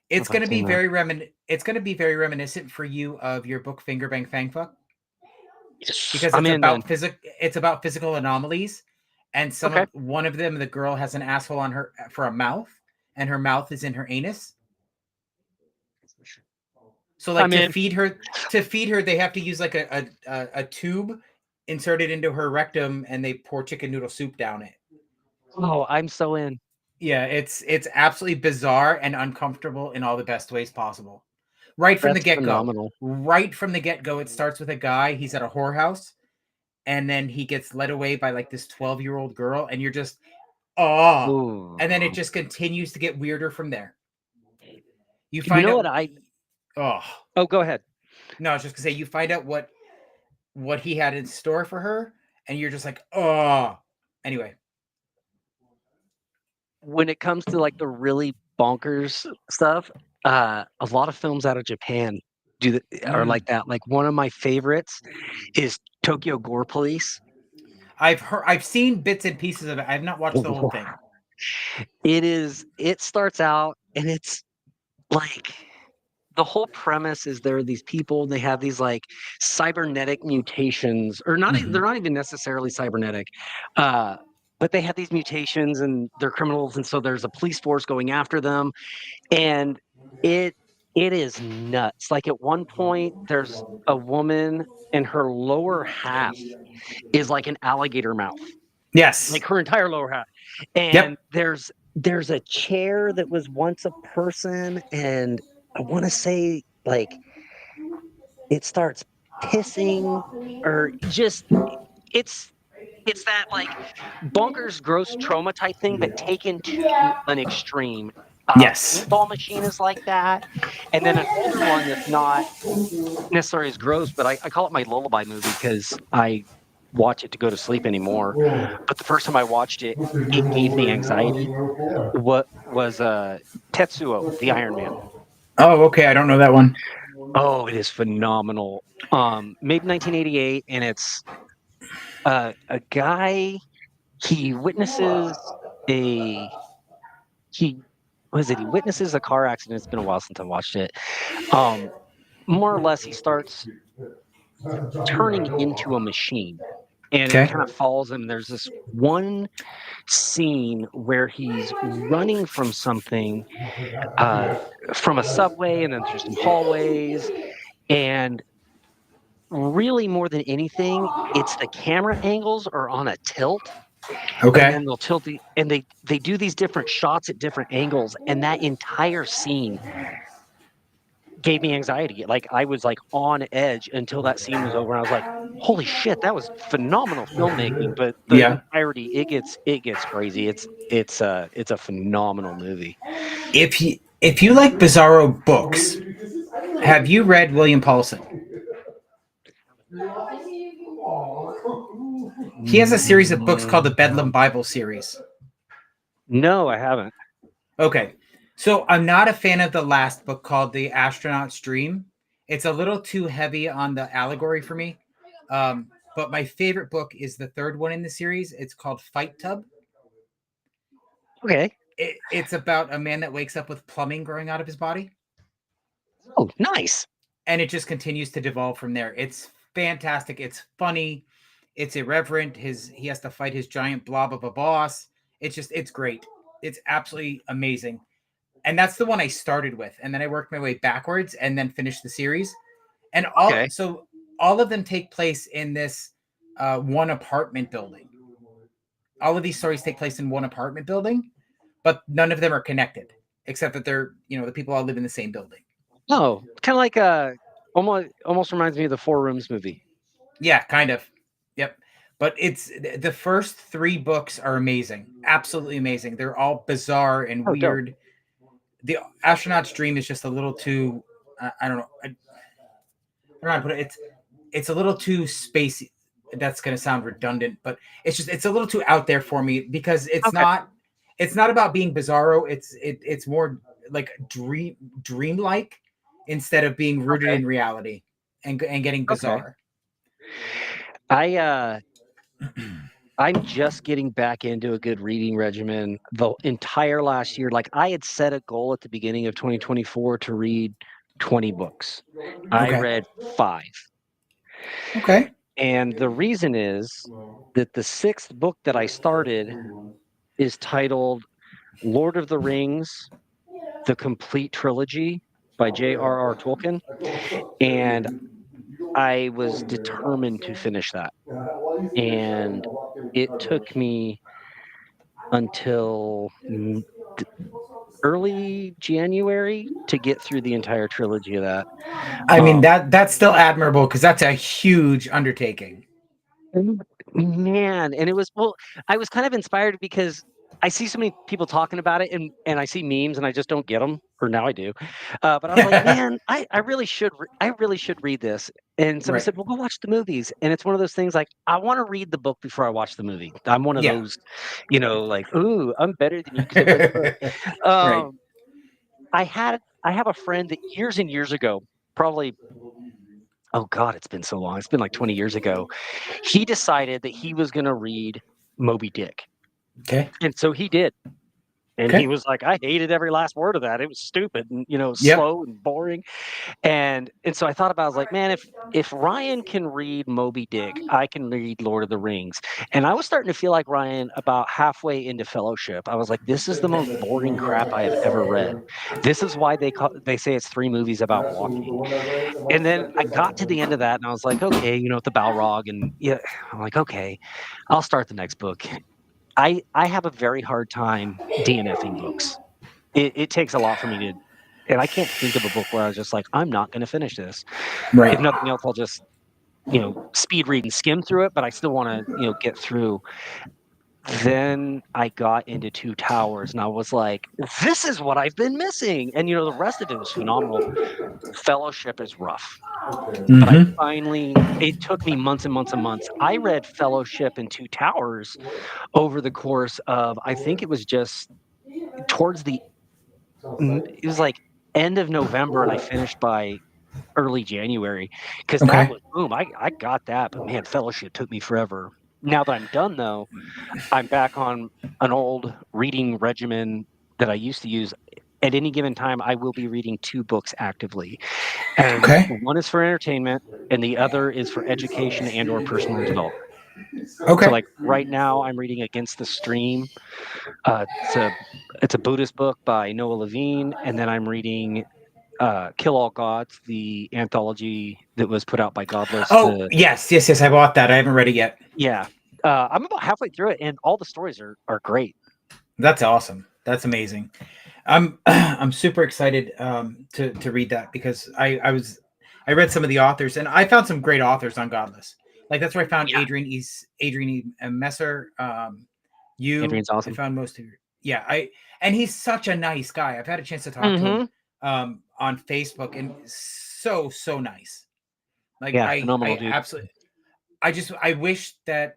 If I've seen that. it's going to be very reminiscent for you of your book Finger Bang Fang Fuck, because I'm in then. it's about physical anomalies, and Okay. one of them, the girl has an asshole on her for a mouth, and her mouth is in her anus. So like I'm in. to feed her they have to use like a tube inserted into her rectum, and they pour chicken noodle soup down it. Oh, I'm so in. Yeah, it's absolutely bizarre and uncomfortable in all the best ways possible. Right from the That's get go. phenomenal. Right from the get go, it starts with a guy. He's at a whorehouse, and then he gets led away by like this 12-year-old girl, and you're just oh, Ooh. and then it just continues to get weirder from there. You You find know out what I oh Oh, go ahead. no, I was just gonna say you find out what he had in store for her, and you're just like oh. Anyway, When it comes to like the really bonkers stuff, a lot of films out of Japan are mm, like that. Like one of my favorites is Tokyo Gore Police. I've seen bits and pieces of it. I've not watched the whole thing. It starts out and it's like the whole premise is there are these people, they have these like cybernetic mutations, or not, Mm-hmm. they're not even necessarily cybernetic. Uh, but they have these mutations and they're criminals, and so there's a police force going after them, and it it is nuts. Like at one point, there's a woman and her lower half is like an alligator mouth, like Yes. her entire lower half. And Yep. there's a chair that was once a person, and I want to say like it starts pissing or just it's it's that like bonkers gross trauma type thing, but taken to an extreme. Yes. Paintball Machine is like that, and then an older one that's not necessarily as gross, but I call it my lullaby movie because I watch it to go to sleep anymore. But the first time I watched it, it gave me anxiety. What was Tetsuo, the Iron Man? Oh, okay. I don't know that one. Oh, it is phenomenal. Made in 1988, and it's a guy. He witnesses a he was it? He witnesses a car accident. It's been a while since I watched it. Um, More or less, he starts turning into a machine, and it Okay. kind of follows him. There's this one scene where he's running from something, uh, from a subway, and then through some hallways, and really more than anything, it's the camera angles are on a tilt, and Okay. then they'll tilt and they do these different shots at different angles, and that entire scene gave me anxiety. Like, I was, like, on edge until that scene was over, and I was like, "Holy shit, that was phenomenal filmmaking," but the Yeah. entirety, it gets crazy. It's a phenomenal movie. If you like bizarro books, have you read William Paulson? He has a series of books called the Mm, Bedlam Bible series. no, I haven't. Okay. So I'm not a fan of the last book called The Astronaut's Dream. It's a little too heavy on the allegory for me. But my favorite book is the third one in the series. It's called Fight Tub. Okay. It's about a man that wakes up with plumbing growing out of his body, Oh, nice. and it just continues to devolve from there. It's fantastic. It's funny. It's irreverent. He has to fight his giant blob of a boss. It's great. It's absolutely amazing. And that's the one I started with, and then I worked my way backwards and then finished the series. And Okay. all of them take place in this one apartment building. All of these stories take place in one apartment building, but none of them are connected, except that they're the people all live in the same building. Oh, kinda like, almost reminds me of the Four Rooms movie. Yeah, kind of. Yep. But it's the first three books are amazing, absolutely amazing. They're all bizarre and Oh, dope. weird. The Astronaut's Dream is just a little too. I don't know. I don't know how to put it. It's a little too spacey. That's going to sound redundant, but it's a little too out there for me because Okay, it's not about being bizarro. It's more like dreamlike instead of being rooted okay, in reality and getting okay. bizarre. I, I'm just getting back into a good reading regimen the entire last year. Like, I had set a goal at the beginning of 2024 to read 20 books. I Okay. read 5, Okay. and the reason is that the 6th book that I started is titled Lord of the Rings: The Complete Trilogy by J.R.R. Tolkien, and I was determined to finish that. And it took me until early January to get through the entire trilogy of that. I mean Um, that's still admirable because that's a huge undertaking. Mm, Man, and it was well, I was kind of inspired because I see so many people talking about it and I see memes and I just don't get them, or now I do. But I was like, man, I really should read this. And somebody Right. said, well, go watch the movies. And it's one of those things like I want to read the book before I watch the movie. I'm one of Yeah. those, like, ooh, I'm better than you because I read the book. Right. Um, I have a friend that years and years ago, probably, oh God, it's been so long. It's been like 20 years ago. He decided that he was gonna read Moby Dick, Okay. and so he did, and he Okay. was like, "I hated every last word of that. It was stupid and, Yep. slow and boring." And so I thought about I was like, "Man, if Ryan can read Moby Dick, I can read Lord of the Rings." And I was starting to feel like Ryan about halfway into Fellowship. I was like, "This is the most boring crap I have ever read. This is why they say it's 3 movies about walking." And then I got to the end of that and I was like, "Okay, with the Balrog," and yeah, I'm like, "Okay, I'll start the next book." I have a very hard time DNFing books. It takes a lot for me and I can't think of a book where I was just like, I'm not going to finish this. If Right. nothing else, I'll just speed read and skim through it, but I still want to get through. Then I got into Two Towers, and I was like, this is what I've been missing. And the rest of it was phenomenal. Fellowship is rough, but Mm-hmm. it took me months and months and months. I read Fellowship and Two Towers over the course of, I think it was just towards it was like end of November, and I finished by early January, because that Okay. was boom. I got that, but man, Fellowship took me forever. Now that I'm done, though, I'm back on an old reading regimen that I used to use. At any given time, I will be reading 2 books actively, and Okay. one is for entertainment, and the other is for education and/or personal development. So, Okay. like right now, I'm reading Against the Stream. Uh, it's a it's a Buddhist book by Noah Levine, and then I'm reading Kill All Gods, the anthology that was put out by Godless. Oh, yes, yes, yes. I bought that. I haven't read it yet. Yeah, I'm about halfway through it, and all the stories are great. That's awesome. That's amazing. I'm super excited to read that because I read some of the authors and I found some great authors on Godless. Like that's where I found Yeah, Adrian E. Messer. You Adrian's I awesome. found most of your yeah I and he's such a nice guy. I've had a chance to talk to him Hmm. on Facebook and so nice. Like Yeah, phenomenal I dude. absolutely I wish that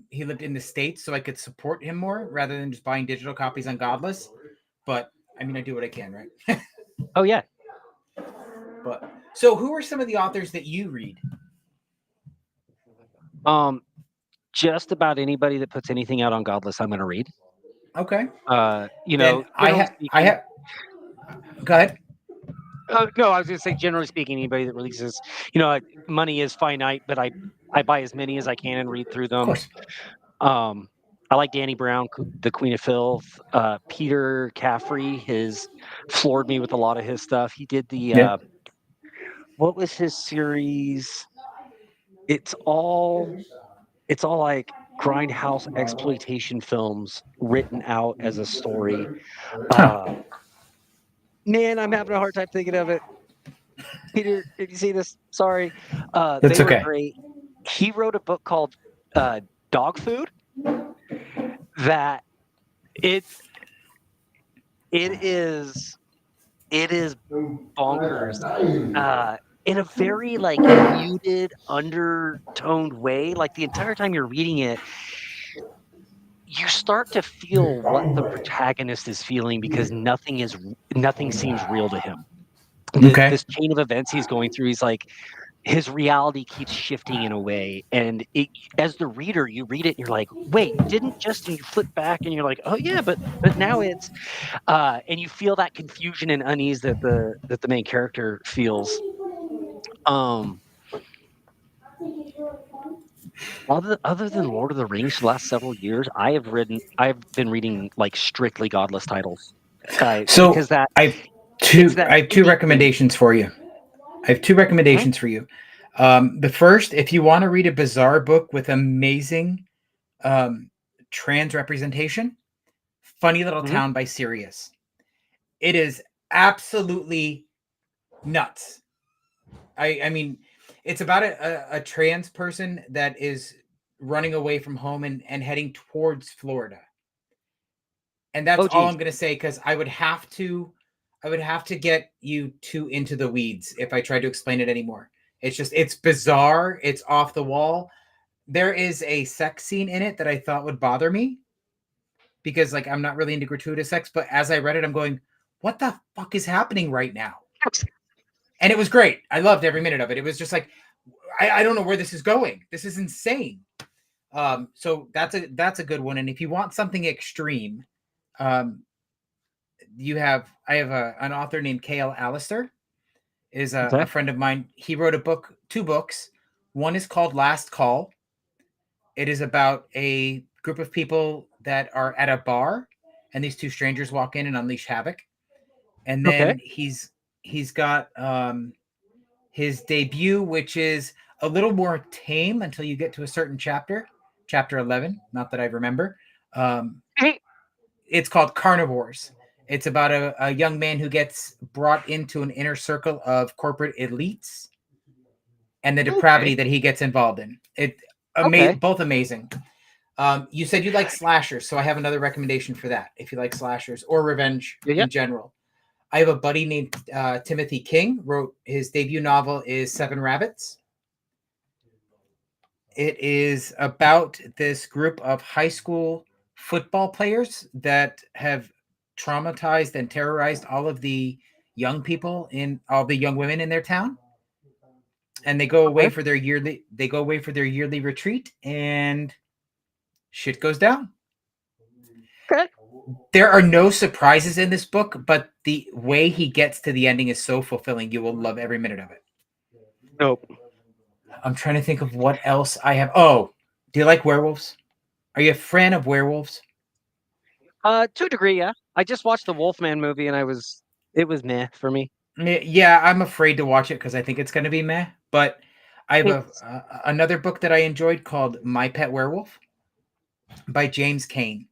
he lived in the States so I could support him more rather than just buying digital copies on Godless. But I mean, I do what I can, right? Oh yeah. But so, who are some of the authors that you read? Um, just about anybody that puts anything out on Godless, I'm going to read. Okay, then Generally I speaking. have. Go ahead. No, I was going to say, generally speaking, anybody that releases, money is finite, but I buy as many as I can and read through Of them. course. Um, I like Danny Brown, the Queen of Filth. Peter Caffrey has floored me with a lot of his stuff. He did Yeah. what was his series? It's all it's all like grindhouse exploitation films written out as a story. Huh. Uh, Man, I'm having a hard time thinking of it. Peter, did you see this? Sorry. That's They were okay. great. He wrote a book called uh, Dog Food that it it is it is bonkers, in a very, like, muted, undertoned way. Like, the entire time you're reading it, you start to feel what the protagonist is feeling because nothing seems real to him. Okay. This chain of events he's going through, he's like, his reality keeps shifting in a way, and as the reader, you read it and you're like, "Wait, didn't just," and you flip back and you're like, "Oh, yeah, but now it's," and you feel that confusion and unease that the main character feels. Um, other than Lord of the Rings, the last several years, I've been reading, like, strictly godless titles, So because that I've it's two that I have two indie thing. recommendations for you. I have two Mhm, recommendations for you. The first, if you want to read a bizarre book with amazing um, trans representation, Funny Little mhm, Town by Sirius. It is absolutely nuts. I mean, it's about a trans person that is running away from home and heading towards Florida. And that's oh, all I'm geez. going to say because I would have to get you too into the weeds if I tried to explain it anymore. It's bizarre, it's off the wall. There is a sex scene in it that I thought would bother me because like I'm not really into gratuitous sex, but as I read it I'm going, what the fuck is happening right now? And it was great. I loved every minute of it. It was just like I don't know where this is going. This is insane. So that's a good one. And if you want something extreme, um, I have an author named K.L. Allister is a Okay, friend of mine. He wrote a book, 2 books. One is called Last Call. It is about a group of people that are at a bar, and these two strangers walk in and unleash havoc. And okay, then he's got his debut, which is a little more tame until you get to a certain chapter, chapter 11. Not that I remember. Um, it's called Carnivores, It's about a young man who gets brought into an inner circle of corporate elites and the depravity Okay. that he gets involved in. Okay. Both amazing. You said you like slashers, so I have another recommendation for that. If you like slashers or revenge Yeah. Yeah. in general, I have a buddy named Timothy King. Wrote his debut novel is Seven Rabbits. It is about this group of high school football players that have traumatized and terrorized all of the young people in all the young women in their town, and Okay. they go away for their yearly retreat, and shit goes down. Okay. There are no surprises in this book, but the way he gets to the ending is so fulfilling. You will love every minute of it. Nope. I'm trying to think of what else I have. Oh, do you like werewolves? Are you a fan of werewolves? To a degree, yeah. I just watched the Wolfman movie, and it was meh for me. Yeah, I'm afraid to watch it because I think it's going to be meh. But I have It's another book that I enjoyed called My Pet Werewolf by James Cain.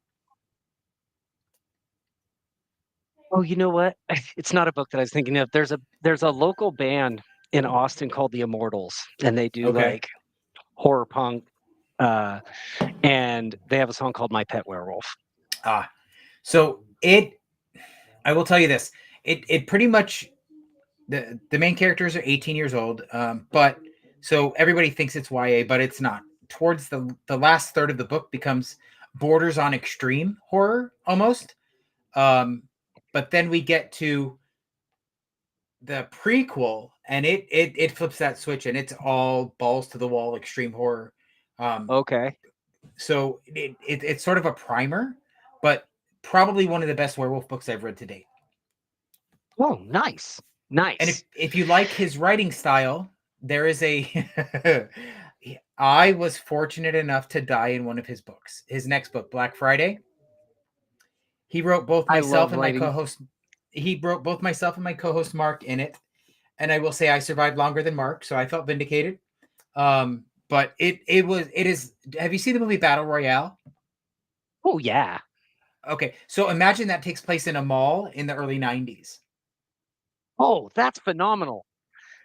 Oh, you know what? It's not a book that I was thinking of. There's a local band in Austin called the Immortals, and they do Okay. like horror punk, uh, and they have a song called "My Pet Werewolf." Ah, so it. I will tell you this. It pretty much the main characters are 18 years old, but so everybody thinks it's YA, but it's not. Towards the last third of the book becomes borders on extreme horror almost. Um, but then we get to the prequel, and it flips that switch, and it's all balls to the wall extreme horror. Um, Okay. so it's sort of a primer, but probably one of the best werewolf books I've read to date. Oh, nice, And nice. if you like his writing style, there is a. I was fortunate enough to die in one of his books. His next book, Black Friday. He wrote both I myself love and my writing. co-host. He wrote both myself and my co-host Mark in it, and I will say I survived longer than Mark, so I felt vindicated. But it is. Have you seen the movie Battle Royale? Oh yeah. Okay, so imagine that takes place in a mall in the early '90s. Oh, that's phenomenal.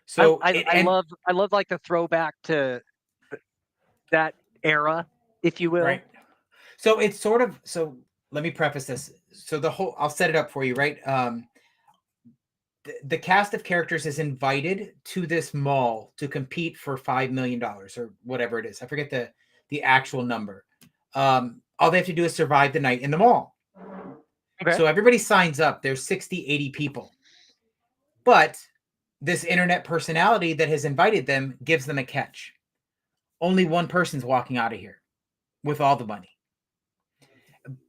So it and I love like the throwback to that era, if you will. right. So it's sort of so. Let me preface this. So the whole I'll set it up for you, right? The cast of characters is invited to this mall to compete for $5 million or whatever it is. I forget the actual number. All they have to do is survive the night in the mall. Okay. So everybody signs up. There's 60, 80 people. But this internet personality that has invited them gives them a catch. Only one person's walking out of here with all the money.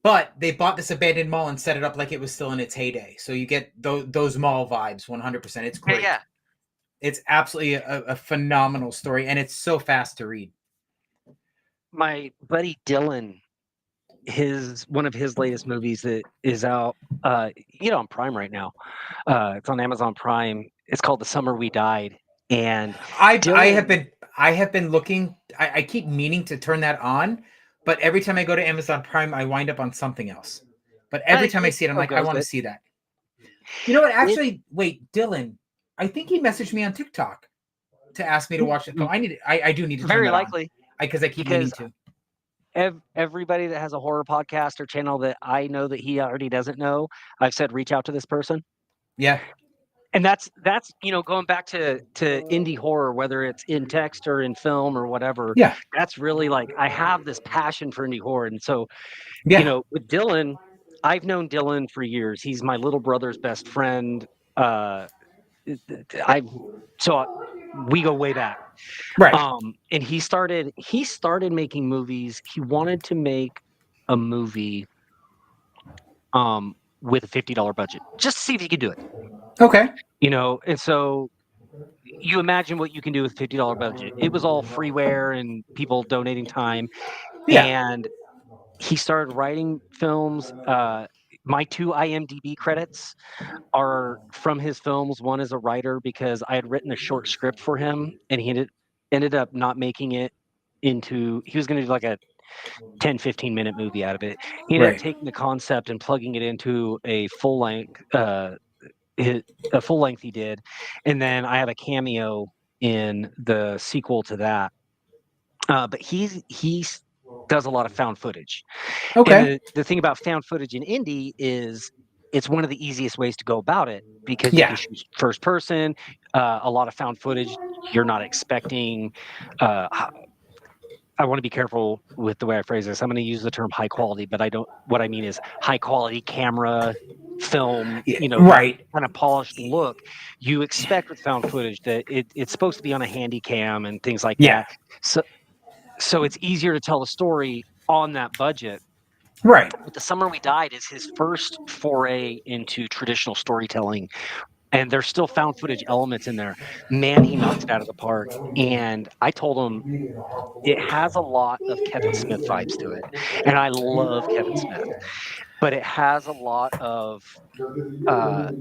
But they bought this abandoned mall and set it up like it was still in its heyday. So you get those mall vibes 100%. It's Yeah, great. yeah. It's absolutely a phenomenal story, and it's so fast to read. My buddy Dylan, his one of his latest movies that is out, on Prime right now. It's on Amazon Prime. It's called The Summer We Died. And I have Dylan, been looking. I keep meaning to turn that on, but every time I go to Amazon Prime, I wind up on something else. But every time I it see it, I'm still like, I goes, want to but see that. You know what? it Actually, wait, Dylan. I think he messaged me on TikTok to ask me to watch the film. I do need to turn very that on likely because I keep meaning because to. everybody that has a horror podcast or channel that I know that he already doesn't know, I've said reach out to this person. Yeah, And that's going back to indie horror, whether it's in text or in film or whatever. yeah, That's really like I have this passion for indie horror, and so yeah. with Dylan, I've known Dylan for years. He's my little brother's best friend. Uh, I so we go way back. Right. And he started making movies. He wanted to make a movie with a $50 budget, just to see if he could do it. Okay. And so you imagine what you can do with $50 budget. It was all freeware and people donating time. Yeah. And he started writing films. My two IMDb credits are from his films. One as a writer because I had written a short script for him, and he ended up not making it into. He was going to do like 10-15 minute movie out of it. He ended up Right. taking the concept and plugging it into a full length he did, and then I have a cameo in the sequel to that. But he does a lot of found footage, and Okay. the thing about found footage in indie is it's one of the easiest ways to go about it because you can Yeah. shoot first person. A lot of found footage, you're not expecting. Uh, I want to be careful with the way I phrase this. I'm going to use the term high quality, but I don't. What I mean is high quality camera, film. Yeah. That Right. kind of polished look you expect with found footage. That it's supposed to be on a handy cam and things like Yeah. that. So it's easier to tell the story on that budget. Right. But The Summer We Died is his first foray into traditional storytelling, and there's still found footage elements in there. Man, he knocks it out of the park. And I told him it has a lot of Kevin Smith vibes to it. And I love Kevin Smith, but it has a lot of uh,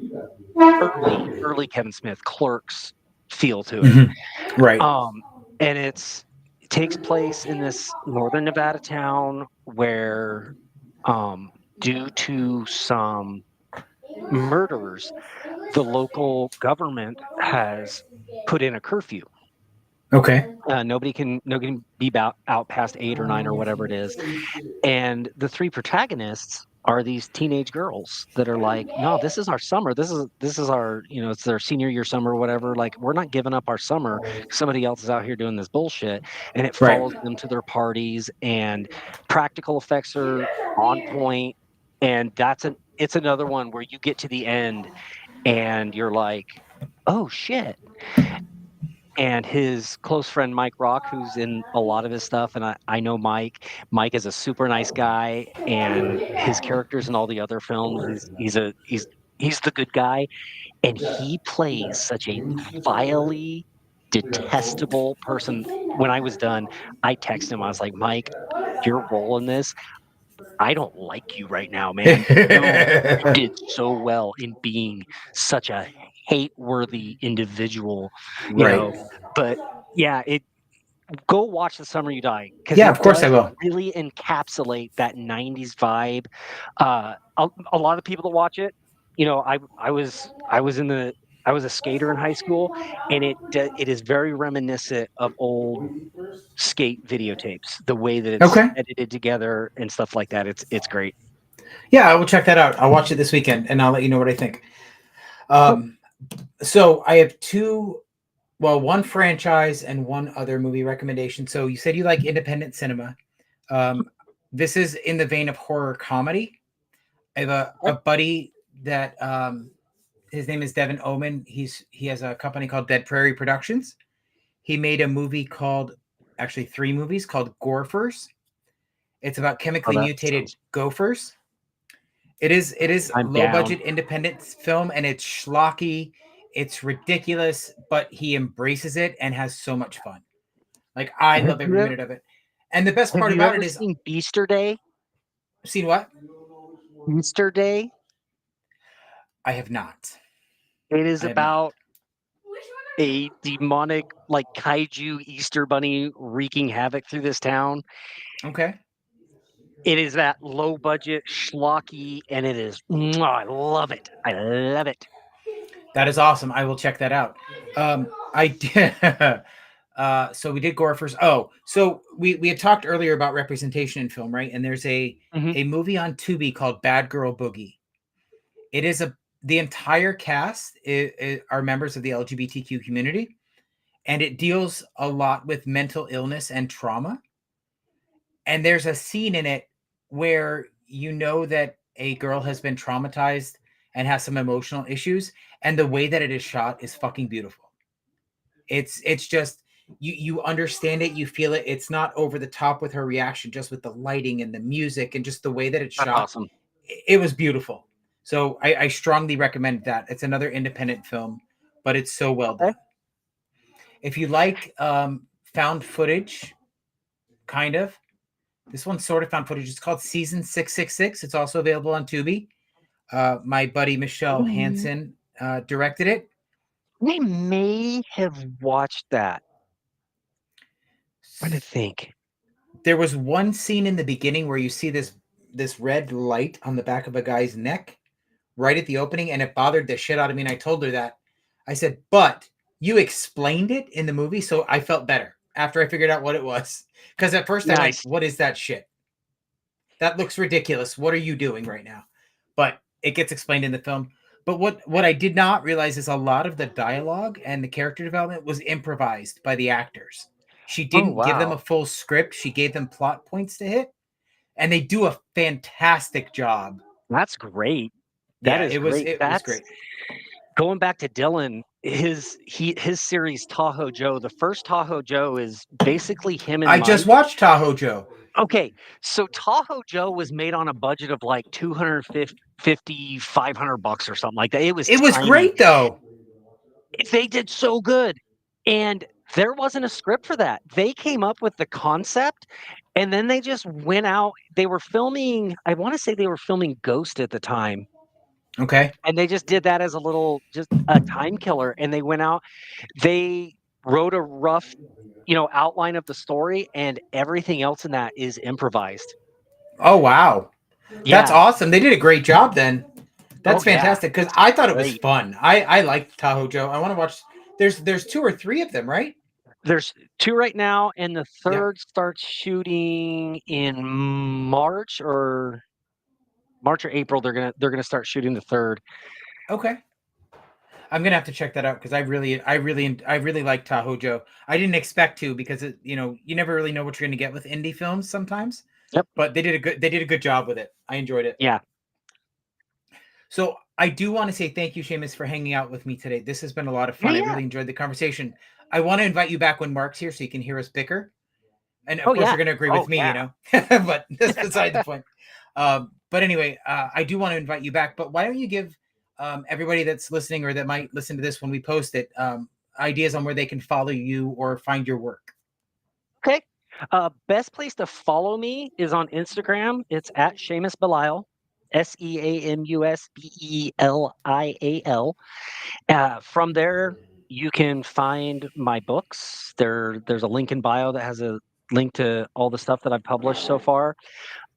early Kevin Smith Clerks feel to it. Mhm. Right. Um, and it takes place in this northern Nevada town where, um, due to some murders, the local government has put in a curfew. Okay. Nobody can be out past 8 or 9 or whatever it is. And the three protagonists are these teenage girls that are like, no, this is our summer. This is our, it's their senior year summer or whatever. Like, we're not giving up our summer. Somebody else is out here doing this bullshit. And it Right. follows them to their parties, and practical effects are on point. And it's another one where you get to the end and you're like, oh shit. And his close friend Mike Rock, who's in a lot of his stuff, and I know Mike. Mike is a super nice guy, and his characters in all the other films, he's the good guy, and he plays such a vilely detestable person. When I was done, I texted him. I was like, Mike, your role in this, I don't like you right now, man. You did so well in being such a hate-worthy individual, you Right. know. But yeah, it go watch The Summer You Die because Yeah, it of course I does will. really encapsulate that '90s vibe. A lot of people that watch it, I was a skater in high school, and it is very reminiscent of old skate videotapes. The way that it's Okay. edited together and stuff like that, it's great. Yeah, I will check that out. I'll watch it this weekend and I'll let you know what I think. Cool. Um, so I have one franchise and one other movie recommendation. So you said you like independent cinema. Um, this is in the vein of horror comedy. I have a buddy that his name is Devin Oman. He has a company called Dead Prairie Productions. He made a movie called actually three movies called Gorfers. It's about Oh, chemically that mutated sounds. gophers. It is I'm low down. budget independent film and it's schlocky. It's ridiculous, but he embraces it and has so much fun. Like I Have love every you ever minute of it. And the best have part you about ever it is seen Easter Day? seen what? Easter Day. I have not. It is I have not. about a demonic, like, kaiju Easter bunny wreaking havoc through this town. Okay. It is that low budget schlocky, and it is. I love it. I love it. That is awesome. I will check that out. I did. So we did gore first. Oh, so we had talked earlier about representation in film, right? And there's Hmm. a movie on Tubi called Bad Girl Boogie. It is the entire cast are members of the LGBTQ community, and it deals a lot with mental illness and trauma. And there's a scene in it where you know that a girl has been traumatized and has some emotional issues, and the way that it is shot is fucking beautiful. It's just you understand it, you feel it. It's not over the top with her reaction, just with the lighting and the music and just the way that it's That's shot. awesome. It was beautiful. So I strongly recommend that. It's another independent film, but it's so well Okay. done. If you like found footage, kind of, this one's sort of found footage. It's called Season 666. It's also available on Tubi. My buddy Michelle Mm, Hansen directed it. we may have watched that. Trying to think. There was one scene in the beginning where you see this red light on the back of a guy's neck right at the opening, and it bothered the shit out of me. And I told her that. I said, but you explained it in the movie, so I felt better after I figured out what it was. Because at first I went, Nice. what is that shit? That looks ridiculous. What are you doing right now? But it gets explained in the film. But what I did not realize is a lot of the dialogue and the character development was improvised by the actors. She Oh didn't give them a wow, full script. She gave them plot points to hit, and they do a fantastic job. that's great. That Yeah, is great. it was That's great. going back to Dylan. His series Tahoe Joe. The first Tahoe Joe is basically him and I just Mike. watched Tahoe Joe. Okay, so Tahoe Joe was made on a budget of like 250, $500 or something like that. It was It was tiny. great though. They did so good. And there wasn't a script for that. They came up with the concept and then they just went out. They were filming, I want to say they were filming Ghost at the time. Okay. And they just did that as a little, just a time killer. And they went out, they wrote a rough, outline of the story, and everything else in that is improvised. Oh wow. That's Yeah. awesome. They did a great job then. Oh That's yeah. fantastic because I thought it was Great. fun. I liked Tahoe Joe. I want to watch. There's two or three of them, right? There's two right now, and the Yeah. third starts shooting in March or April. They're gonna start shooting the third. Okay. I'm gonna have to check that out because I really like Tahoe Joe. I didn't expect to because you never really know what you're gonna get with indie films sometimes. Yep. But they did a good job with it. I enjoyed it. Yeah. So I do want to say thank you, Seamus, for hanging out with me today. This has been a lot of Yeah. fun. I Yeah. really enjoyed the conversation. I want to invite you back when Mark's here so you can hear us bicker. And of Oh course, yeah. you're going to agree Oh with me, yeah. but that's beside the point. But anyway, I do want to invite you back. But why don't you give everybody that's listening or that might listen to this when we post it ideas on where they can follow you or find your work? Okay. Best place to follow me is on Instagram. It's at Seamus Belial, SeamusBelial. From there, you can find my books. There's a link in bio that has a link to all the stuff that I've published so far.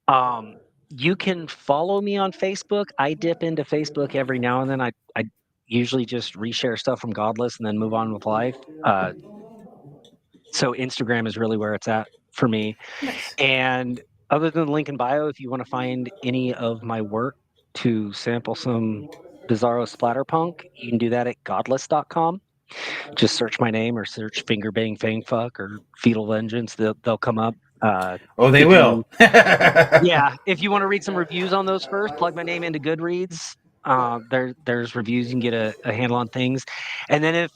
Um, you can follow me on Facebook. I dip into Facebook every now and then. I usually just reshare stuff from Godless and then move on with life. So Instagram is really where it's at for me. Nice. And other than the link in bio, if you want to find any of my work to sample some Bizarro Splatterpunk, you can do that at godless.com. Just search my name or search Finger Bang Fang Fuck or Fetal Vengeance. They'll come up. Oh, they If will. you Yeah, if you want to read some reviews on those first, plug my name into Goodreads. There's reviews. You can get a handle on things. And then if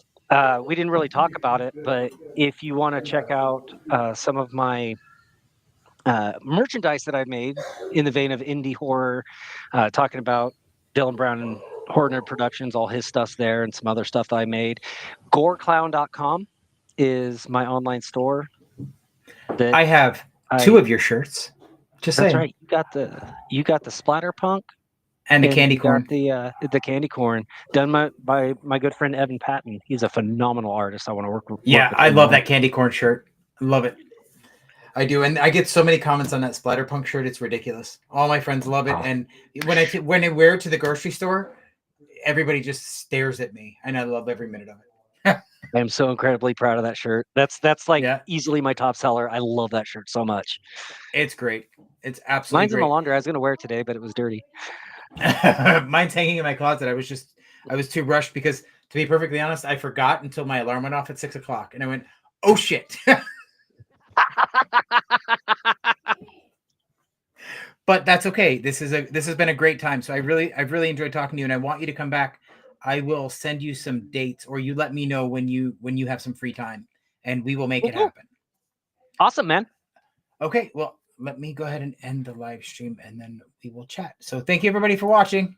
we didn't really talk about it, but if you want to check out some of my merchandise that I made in the vein of indie horror, talking about Dylan Brown and Horror Nerd Productions, all his stuff's there, and some other stuff that I made. Goreclown.com is my online store that I have two I. of your shirts. Just That's saying. right. You got the Splatterpunk, And the and candy you got corn. the candy corn done by my good friend Evan Patton. He's a phenomenal artist. I want to work Yeah, with I him love more. that candy corn shirt. I love it. I do, and I get so many comments on that Splatterpunk shirt. It's ridiculous. All my friends love it, Oh, and when I wear it to the grocery store, everybody just stares at me, and I love every minute of it. I am so incredibly proud of that shirt. That's like Yeah, easily my top seller. I love that shirt so much. it's great. It's absolutely Mine's in the great. laundry. I was gonna wear it today, but it was dirty. Mine's hanging in my closet. I was too rushed because, to be perfectly honest, I forgot until my alarm went off at 6 o'clock, and I went, "Oh shit!" But that's okay. This has been a great time. So I've really enjoyed talking to you, and I want you to come back. I will send you some dates, or you let me know when you have some free time, and we will make Cool, it cool. happen. Awesome, man. Okay. Well, let me go ahead and end the live stream, and then we will chat. So thank you everybody for watching.